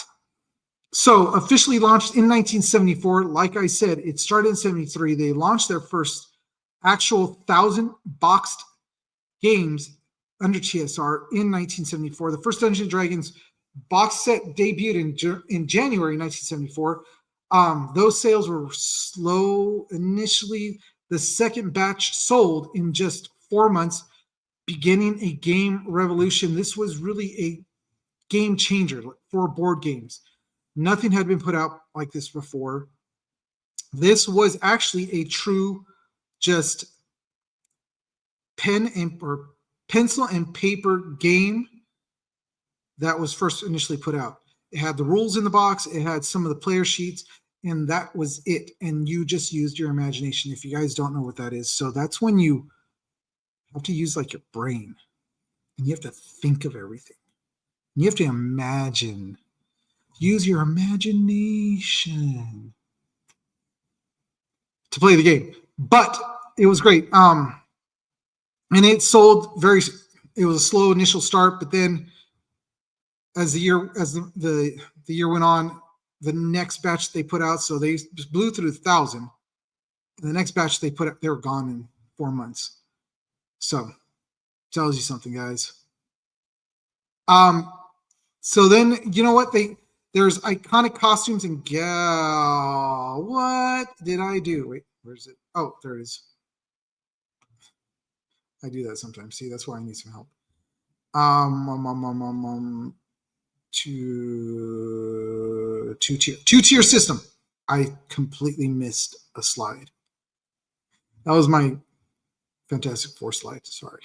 so officially launched in 1974. Like I said, it started in 73. They launched their first actual 1,000 boxed games under TSR in 1974. The first Dungeons & Dragons box set debuted in January 1974. Those sales were slow initially. The second batch sold in just 4 months, beginning a game revolution. This was really a game changer for board games. Nothing had been put out like this before. This was actually a true just pencil and paper game that was first initially put out. It had the rules in the box, it had some of the player sheets, and that was it. And you just used your imagination, if you guys don't know what that is. So that's when you have to use like your brain, and you have to think of everything. And you have to imagine. Use your imagination to play the game. But it was great. And it sold it was a slow initial start, but then as the year went on, the next batch they put out, so they just blew through 1,000. And the next batch they put up, they were gone in 4 months. So tells you something, guys. So then, you know what? There's iconic costumes and what did I do? Wait, where's it? Oh, there it is. I do that sometimes. See, that's why I need some help. Two-tier system. I completely missed a slide. That was my Fantastic Four slide. Sorry.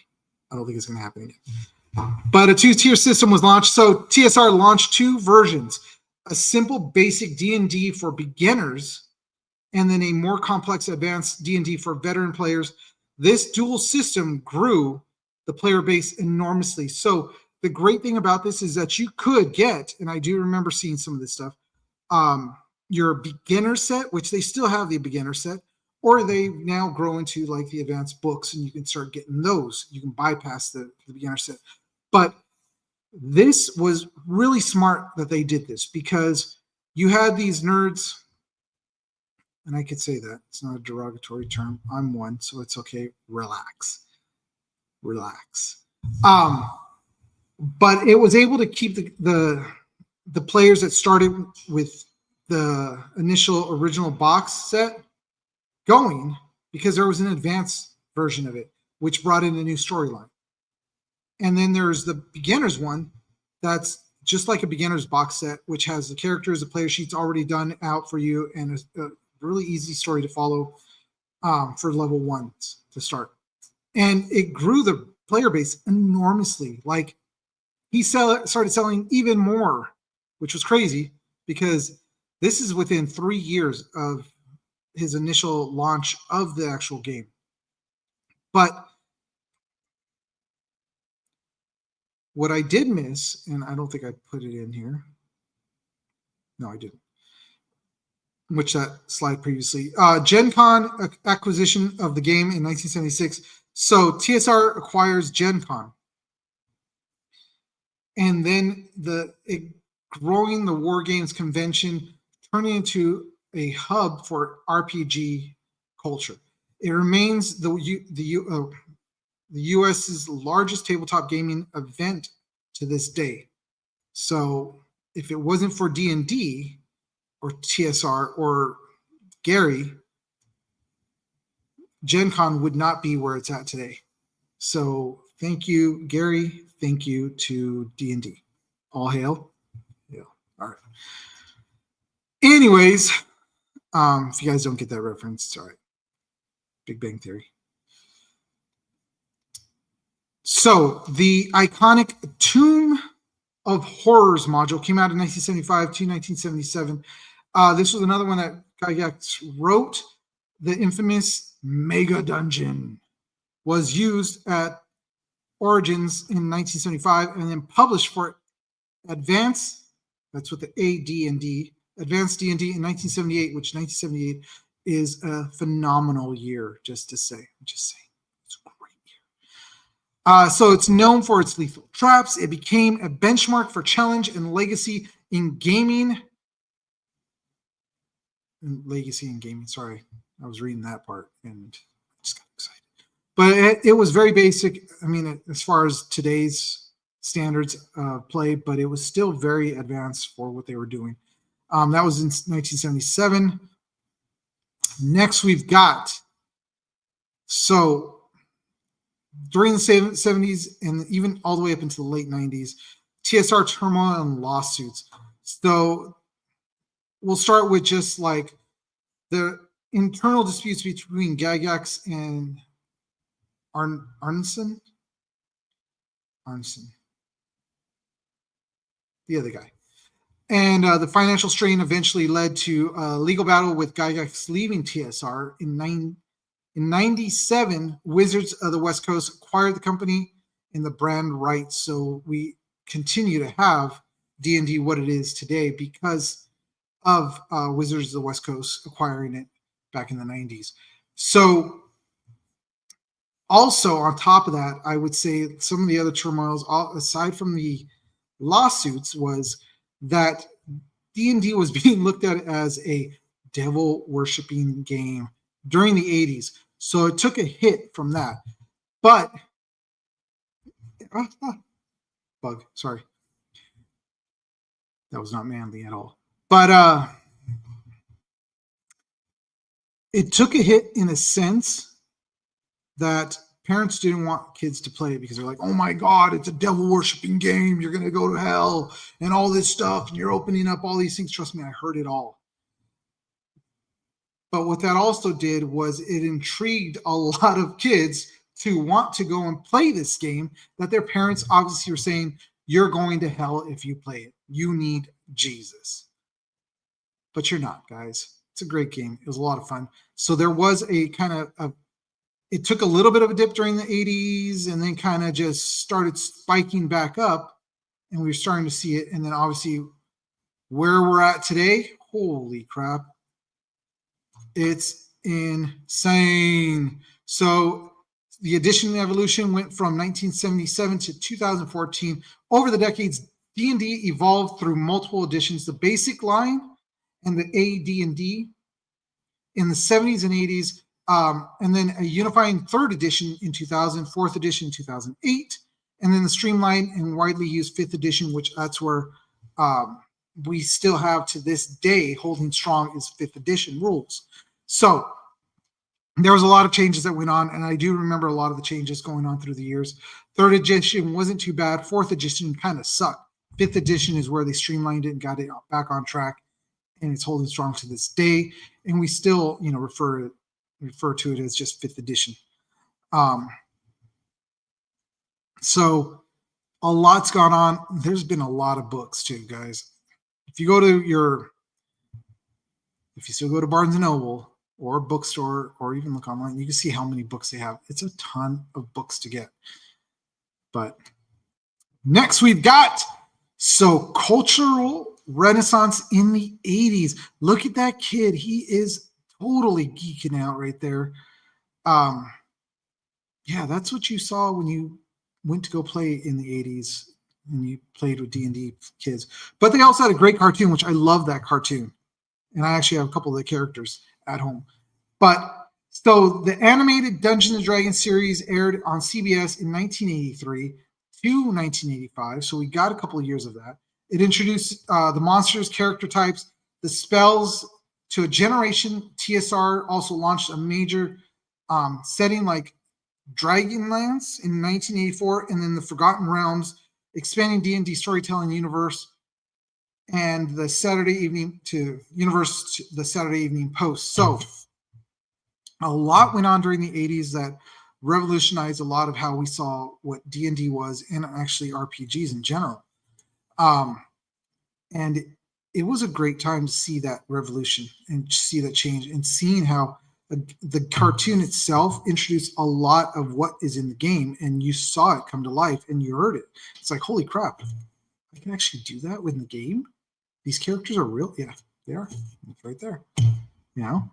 I don't think it's going to happen again. But a two-tier system was launched. So TSR launched 2 versions. A simple basic D&D for beginners, and then a more complex advanced D&D for veteran players. This dual system grew the player base enormously. So the great thing about this is that you could get, and I do remember seeing some of this stuff, your beginner set, which they still have the beginner set, or they now grow into like the advanced books, and you can start getting those. You can bypass the beginner set. But this was really smart that they did this, because you had these nerds, and I could say that. It's not a derogatory term. I'm one, so it's okay. Relax. But it was able to keep the players that started with the initial original box set going, because there was an advanced version of it, which brought in a new storyline. And then there's the beginner's one that's just like a beginner's box set, which has the characters, the player sheets already done out for you, and a really easy story to follow for level 1 to start. And it grew the player base enormously. Like, he started selling even more, which was crazy, because this is within 3 years of his initial launch of the actual game. But what I did miss, and I don't think I put it in here. No, I didn't. which that slide previously. Gen Con acquisition of the game in 1976. So TSR acquires Gen Con. And then growing the War Games convention, turning into a hub for RPG culture. It remains the U.S.'s largest tabletop gaming event to this day. So if it wasn't for D&D or TSR or Gary, Gen Con would not be where it's at today. So thank you, Gary. Thank you to D&D. All hail. Yeah. All right. Anyways, if you guys don't get that reference, it's all right. Big Bang Theory. So the iconic Tomb of Horrors module came out in 1975 to 1977. This was another one that Gygax wrote. The infamous Mega Dungeon was used at Origins in 1975 and then published for Advanced, that's with the AD&D, Advanced D&D in 1978, which 1978 is a phenomenal year, just saying. It's a great year. So it's known for its lethal traps. It became a benchmark for challenge and legacy in gaming. Sorry. I was reading that part and just got excited. But it was very basic. I mean, as far as today's standards play, but it was still very advanced for what they were doing. That was in 1977. Next, we've got, so during the 70s and even all the way up into the late 90s, TSR turmoil and lawsuits. So we'll start with just like the internal disputes between Gygax and Arneson, the other guy. And the financial strain eventually led to a legal battle with Gygax leaving TSR. In 97, Wizards of the West Coast acquired the company and the brand rights. So we continue to have D&D what it is today because of Wizards of the West Coast acquiring it back in the 90s. So also on top of that, I would say some of the other turmoils, aside from the lawsuits, was that D&D was being looked at as a devil worshipping game during the 80s. So it took a hit from that. But bug, sorry. That was not manly at all. But it took a hit in a sense that parents didn't want kids to play it because they're like, oh my God, it's a devil worshiping game. You're going to go to hell and all this stuff. And you're opening up all these things. Trust me, I heard it all. But what that also did was it intrigued a lot of kids to want to go and play this game that their parents obviously were saying, you're going to hell if you play it. You need Jesus. But you're not, guys. It's a great game. It was a lot of fun. So there was a kind of it took a little bit of a dip during the 80s and then kind of just started spiking back up, and we were starting to see it. And then obviously where we're at today, holy crap, it's insane. So the edition evolution went from 1977 to 2014. Over the decades, D&D evolved through multiple editions, the basic line and the AD&D in the 70s and 80s. And then a unifying third edition in 2000, fourth edition in 2008, and then the streamlined and widely used fifth edition, which that's where we still have to this day holding strong is fifth edition rules. So there was a lot of changes that went on, and I do remember a lot of the changes going on through the years. Third edition wasn't too bad. Fourth edition kind of sucked. Fifth edition is where they streamlined it and got it back on track, and it's holding strong to this day. And we still, refer to it as just fifth edition. So a lot's gone on. There's been a lot of books too, guys. If you still go to Barnes and Noble or a bookstore or even look online, you can see how many books they have. It's a ton of books to get. But next we've got cultural renaissance in the 80s. Look at that kid. He is totally geeking out right there. Yeah, that's what you saw when you went to go play in the 80s and you played with D&D kids. But they also had a great cartoon, which I love that cartoon. And I actually have a couple of the characters at home. But so the animated Dungeons and Dragons series aired on CBS in 1983 to 1985. So we got a couple of years of that. It introduced the monsters, character types, the spells to a generation. TSR also launched a major setting like Dragonlance in 1984, and then the Forgotten Realms, expanding D&D storytelling universe, and the Saturday Evening Post. So a lot went on during the 80s that revolutionized a lot of how we saw what D&D was, and actually RPGs in general. And it was a great time to see that revolution and see that change, and seeing how the cartoon itself introduced a lot of what is in the game, and you saw it come to life and you heard it. It's like, holy crap, I can actually do that within the game. These characters are real. Yeah, they are. It's right there. You know?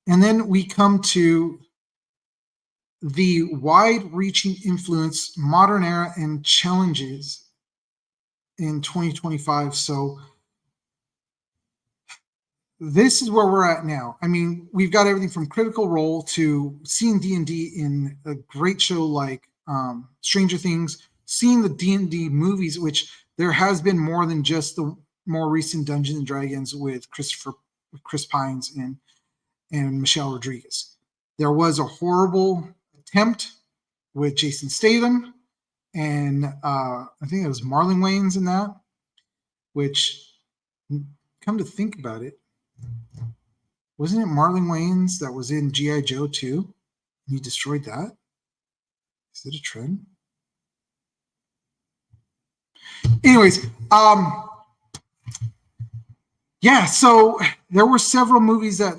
And then we come to the wide-reaching influence, modern era, and challenges in 2025. So this is where we're at now. I mean, we've got everything from Critical Role to seeing D&D in a great show like Stranger Things, seeing the D&D movies, which there has been more than just the more recent Dungeons and Dragons with Chris Pines and Michelle Rodriguez. There was a horrible attempt with Jason Statham, and I think it was Marlon Wayans in that, which, come to think about it, wasn't it Marlon Wayans that was in G.I. Joe 2? And he destroyed that? Is it a trend? Anyways, yeah, so there were several movies that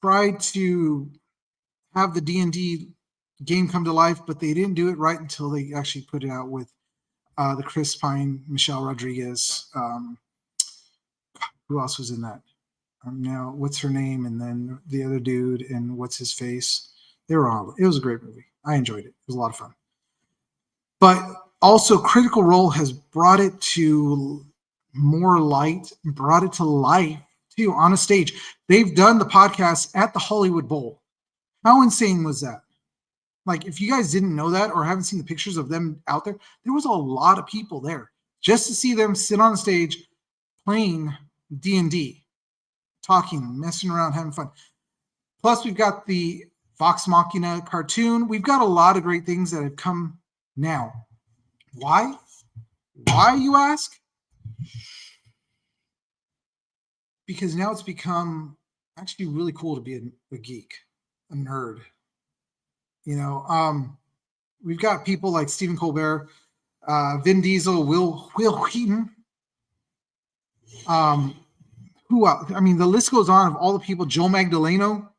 tried to have the D&D game come to life, but they didn't do it right until they actually put it out with the Chris Pine, Michelle Rodriguez. Who else was in that? Now, what's her name? And then the other dude, and what's his face? They were all. It was a great movie. I enjoyed it. It was a lot of fun. But also, Critical Role has brought it to more light, brought it to life too on a stage. They've done the podcast at the Hollywood Bowl. How insane was that? Like, if you guys didn't know that or haven't seen the pictures of them out there, there was a lot of people there just to see them sit on stage playing D&D, talking, messing around, having fun. Plus, we've got the Vox Machina cartoon. We've got a lot of great things that have come now. Why? Why, you ask? Because now it's become actually really cool to be a geek, a nerd. You know, we've got people like Stephen Colbert, Vin Diesel, Will Wheaton. Who else? I mean, the list goes on of all the people. Joe Magdaleno,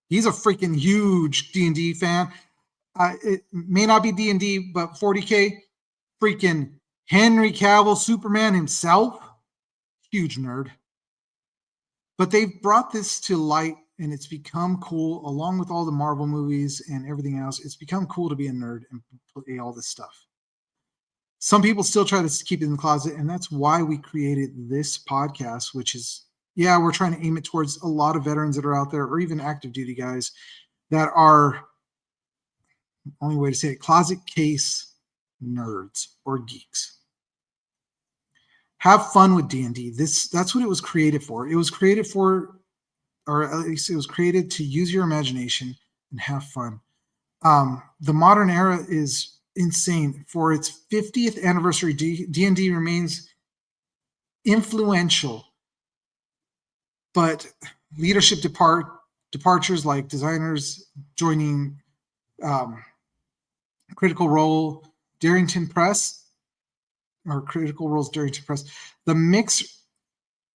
he's a freaking huge D&D fan. It may not be D&D, but 40K. Freaking Henry Cavill, Superman himself, huge nerd. But they've brought this to light, and it's become cool, along with all the Marvel movies and everything else. It's become cool to be a nerd and play all this stuff. Some people still try to keep it in the closet, and that's why we created this podcast, which is, yeah, we're trying to aim it towards a lot of veterans that are out there, or even active duty guys that are, only way to say it, closet case nerds or geeks. Have fun with D&D. That's what it was created for. It was created for, or at least it was created to use your imagination and have fun. The modern era is insane. For its 50th anniversary, D&D remains influential, but leadership departures like designers joining Critical Role, Darrington Press, or Critical Role's Darrington Press, the mixed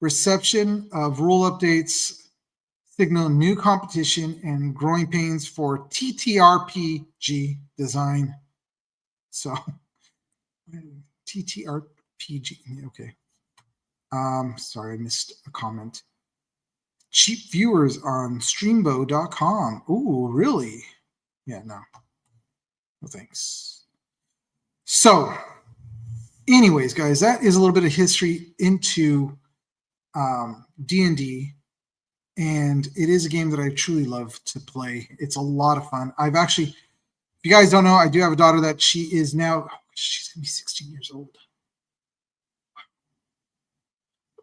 reception of rule updates signal new competition and growing pains for TTRPG design. So TTRPG. Okay. Sorry, I missed a comment. Cheap viewers on streambo.com. Ooh, really? Yeah, no. No thanks. So, anyways, guys, that is a little bit of history into D&D, and it is a game that I truly love to play. It's a lot of fun. I've actually, if you guys don't know, I do have a daughter that she is now, she's going to be 16 years old.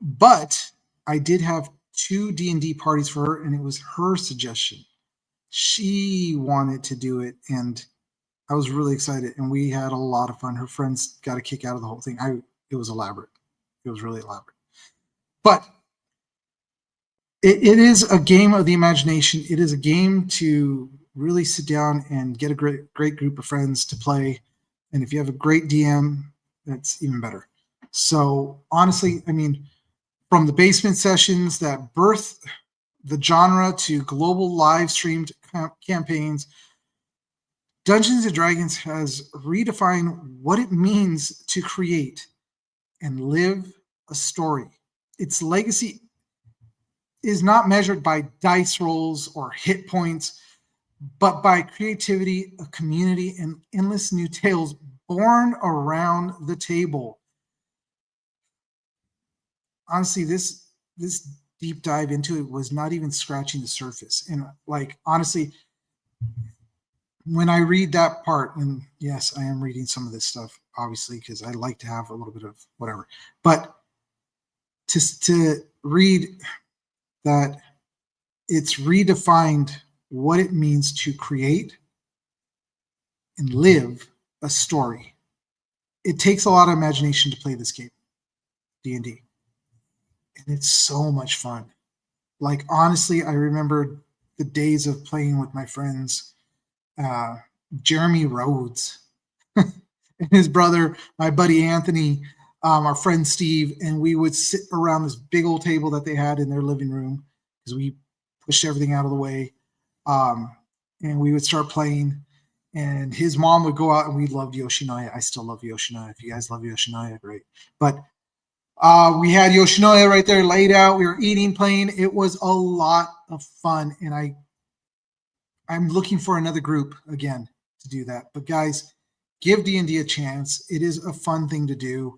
But I did have 2 D&D parties for her, and it was her suggestion. She wanted to do it, and I was really excited, and we had a lot of fun. Her friends got a kick out of the whole thing. It was elaborate. It was really elaborate. But it is a game of the imagination. It is a game to really sit down and get a great group of friends to play. And if you have a great DM, that's even better. So honestly, I mean, from the basement sessions that birth the genre to global live streamed campaigns, Dungeons & Dragons has redefined what it means to create and live a story. Its legacy is not measured by dice rolls or hit points, but by creativity, a community, and endless new tales born around the table. Honestly, this deep dive into it was not even scratching the surface. And like, honestly, when I read that part, and yes, I am reading some of this stuff, obviously, because I like to have a little bit of whatever, but to read that it's redefined what it means to create and live a story. It takes a lot of imagination to play this game, D&D. And it's so much fun. Like, honestly, I remember the days of playing with my friends, Jeremy Rhodes and his brother, my buddy Anthony, our friend Steve, and we would sit around this big old table that they had in their living room because we pushed everything out of the way. And we would start playing, and his mom would go out, and we loved Yoshinoya. I still love Yoshinoya. If you guys love Yoshinoya, great. But we had Yoshinoya right there laid out. We were eating, playing. It was a lot of fun, and I'm looking for another group again to do that. But guys, give D&D a chance. It is a fun thing to do.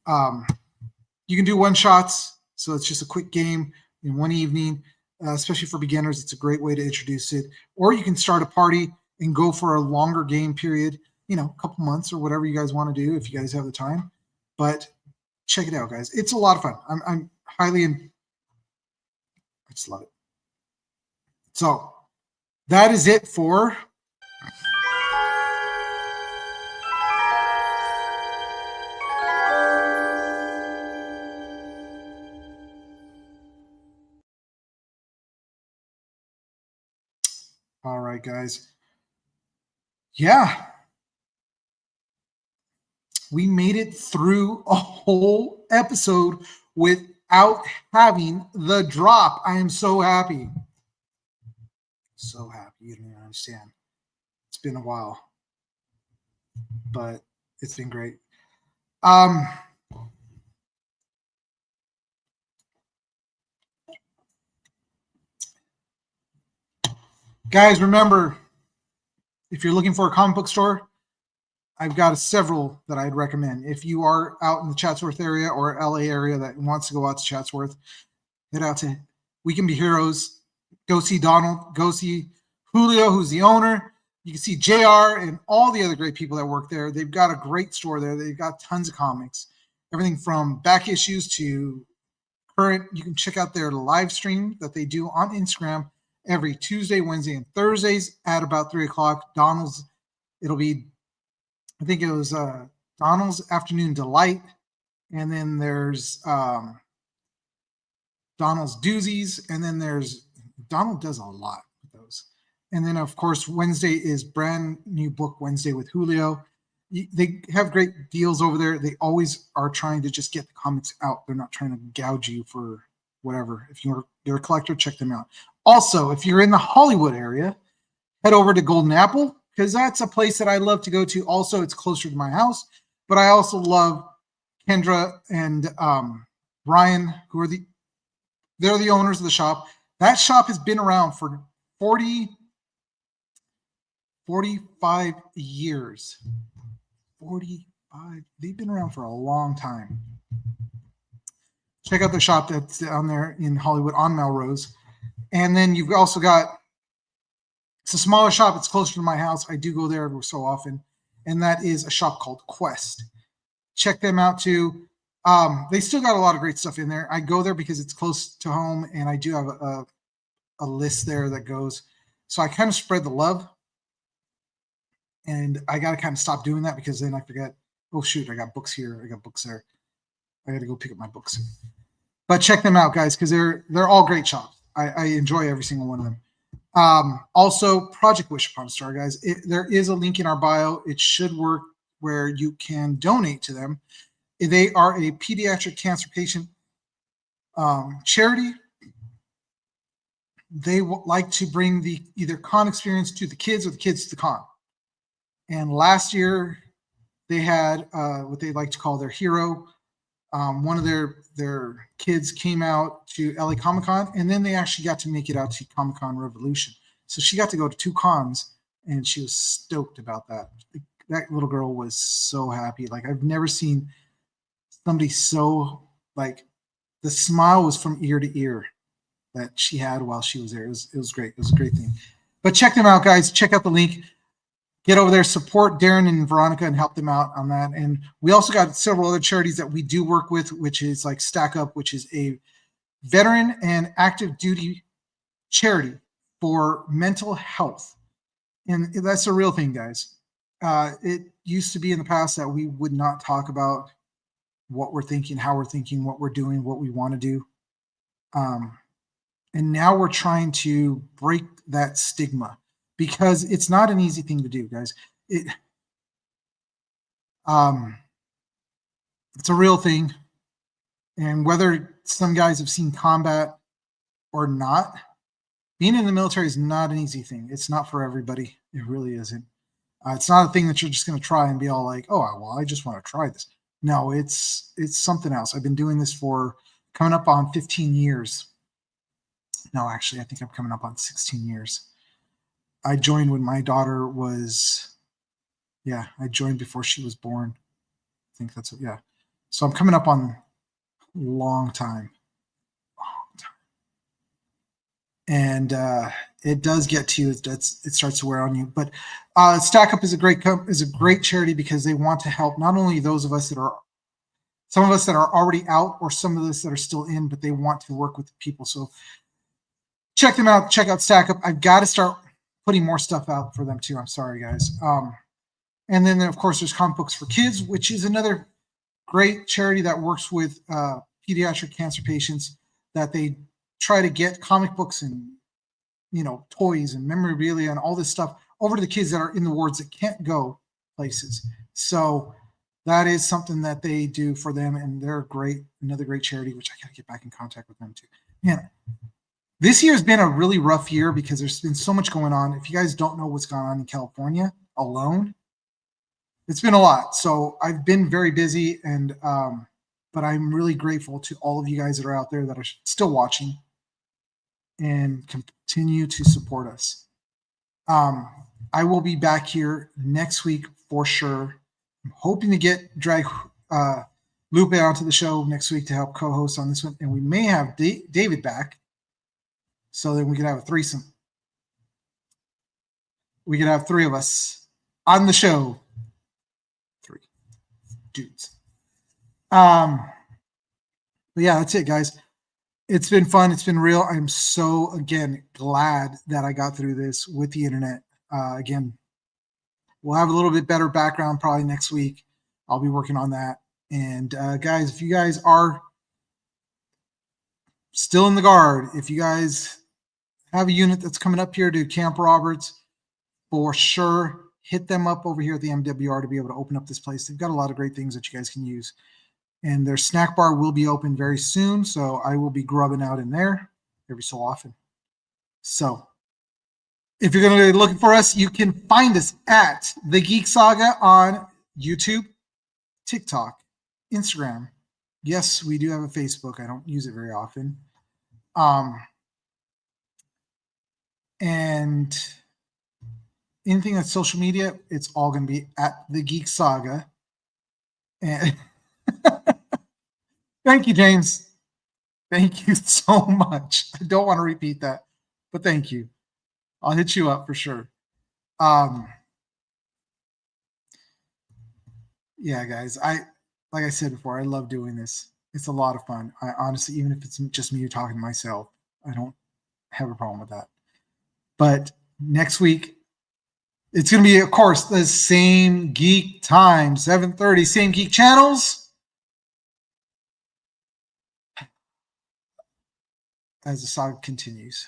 You can do one-shots, so it's just a quick game in one evening. Especially for beginners, it's a great way to introduce it. Or you can start a party and go for a longer game period, a couple months or whatever you guys want to do if you guys have the time. But check it out, guys. It's a lot of fun. I'm highly I just love it. So that is it for all right, guys. Yeah. We made it through a whole episode without having the drop. I am so happy. So happy. You don't understand. It's been a while, but it's been great. Guys, remember, if you're looking for a comic book store, I've got several that I'd recommend. If you are out in the Chatsworth area or LA area that wants to go out to Chatsworth, head out to We Can Be Heroes. Go see Donald. Go see Julio, who's the owner. You can see JR and all the other great people that work there. They've got a great store there. They've got tons of comics. Everything from back issues to current. You can check out their live stream that they do on Instagram every Tuesday, Wednesday, and Thursdays at about 3 o'clock. Donald's, it'll be, I think it was Donald's Afternoon Delight. And then there's Donald's Doozies. And then Donald does a lot with those. And then, of course, Wednesday is Brand New Book Wednesday with Julio. They have great deals over there. They always are trying to just get the comics out. They're not trying to gouge you for whatever. If you're a collector, check them out. Also, if you're in the Hollywood area, head over to Golden Apple, because that's a place that I love to go to. Also, it's closer to my house. but I also love Kendra and Brian, who are they're the owners of the shop. That shop has been around for 45 years. 45. They've been around for a long time. Check out the shop that's down there in Hollywood on Melrose. And then you've also got, it's a smaller shop. It's closer to my house. I do go there every so often. And that is a shop called Quest. Check them out too. They still got a lot of great stuff in there. I go there because it's close to home, and I do have a list there that goes. So I kind of spread the love. And I got to kind of stop doing that because then I forget, oh, shoot, I got books here. I got books there. I got to go pick up my books. But check them out, guys, because they're all great shops. I enjoy every single one of them. Also, Project Wish Upon a Star, guys. There is a link in our bio. It should work where you can donate to them. They are a pediatric cancer patient charity. They like to bring the either con experience to the kids or the kids to the con. And last year, they had what they like to call their hero. One of their kids came out to LA Comic-Con, and then they actually got to make it out to Comic-Con Revolution. So she got to go to 2 cons, and she was stoked about that. That little girl was so happy. Like, I've never seen somebody so, like, the smile was from ear to ear that she had while she was there. It was great. It was a great thing. But check them out, guys. Check out the link. Get over there, support Darren and Veronica and help them out on that. And we also got several other charities that we do work with, which is like Stack Up, which is a veteran and active duty charity for mental health. And that's a real thing, guys. It used to be in the past that we would not talk about what we're thinking, how we're thinking, what we're doing, what we want to do. And now we're trying to break that stigma, because it's not an easy thing to do, guys. It's a real thing. And whether some guys have seen combat or not, being in the military is not an easy thing. It's not for everybody. It really isn't. It's not a thing that you're just going to try and be all like, oh, well, I just want to try this. No, it's something else. I've been doing this for coming up on 15 years. No, actually, I think I'm coming up on 16 years. I joined when my daughter was, I joined before she was born. I think that's what, yeah. So I'm coming up on a long time. And it does get to you. It starts to wear on you. But Stack Up is a great charity because they want to help not only those of us that are, some of us that are already out, or some of us that are still in, but they want to work with people. So check them out. Check out Stack Up. I've got to start putting more stuff out for them too. I'm sorry, guys. And then, of course, there's Comic Books for Kids, which is another great charity that works with pediatric cancer patients, that they try to get comic books and, toys and memorabilia and all this stuff over to the kids that are in the wards that can't go places. So that is something that they do for them, and they're great. Another great charity, which I got to get back in contact with them too. Man, this year has been a really rough year because there's been so much going on. If you guys don't know what's gone on in California alone, it's been a lot. So I've been very busy, and but I'm really grateful to all of you guys that are out there that are still watching and continue to support us. I will be back here next week for sure. I'm hoping to drag Lupe onto the show next week to help co-host on this one, and we may have David back, so then we can have a threesome. We can have 3 of us on the show. 3 dudes. But yeah, that's it, guys. It's been fun. It's been real. I'm so, again, glad that I got through this with the internet. Again, we'll have a little bit better background probably next week. I'll be working on that. And guys, if you guys are still in the Guard, if you guys have a unit that's coming up here to Camp Roberts, for sure, hit them up over here at the MWR to be able to open up this place. They've got a lot of great things that you guys can use. And their snack bar will be open very soon, so I will be grubbing out in there every so often. So if you're going to be looking for us, you can find us at The Geek Saga on YouTube. TikTok, Instagram. Yes, we do have a Facebook. I don't use it very often. And anything that's social media, it's all going to be at the Geek Saga. And thank you, James. Thank you so much. I don't want to repeat that, but thank you. I'll hit you up for sure. Yeah, guys, like I said before, I love doing this. It's a lot of fun. I honestly, even if it's just me talking to myself, I don't have a problem with that. But next week, it's going to be, of course, the same geek time, 7:30, same geek channels. As the saga continues.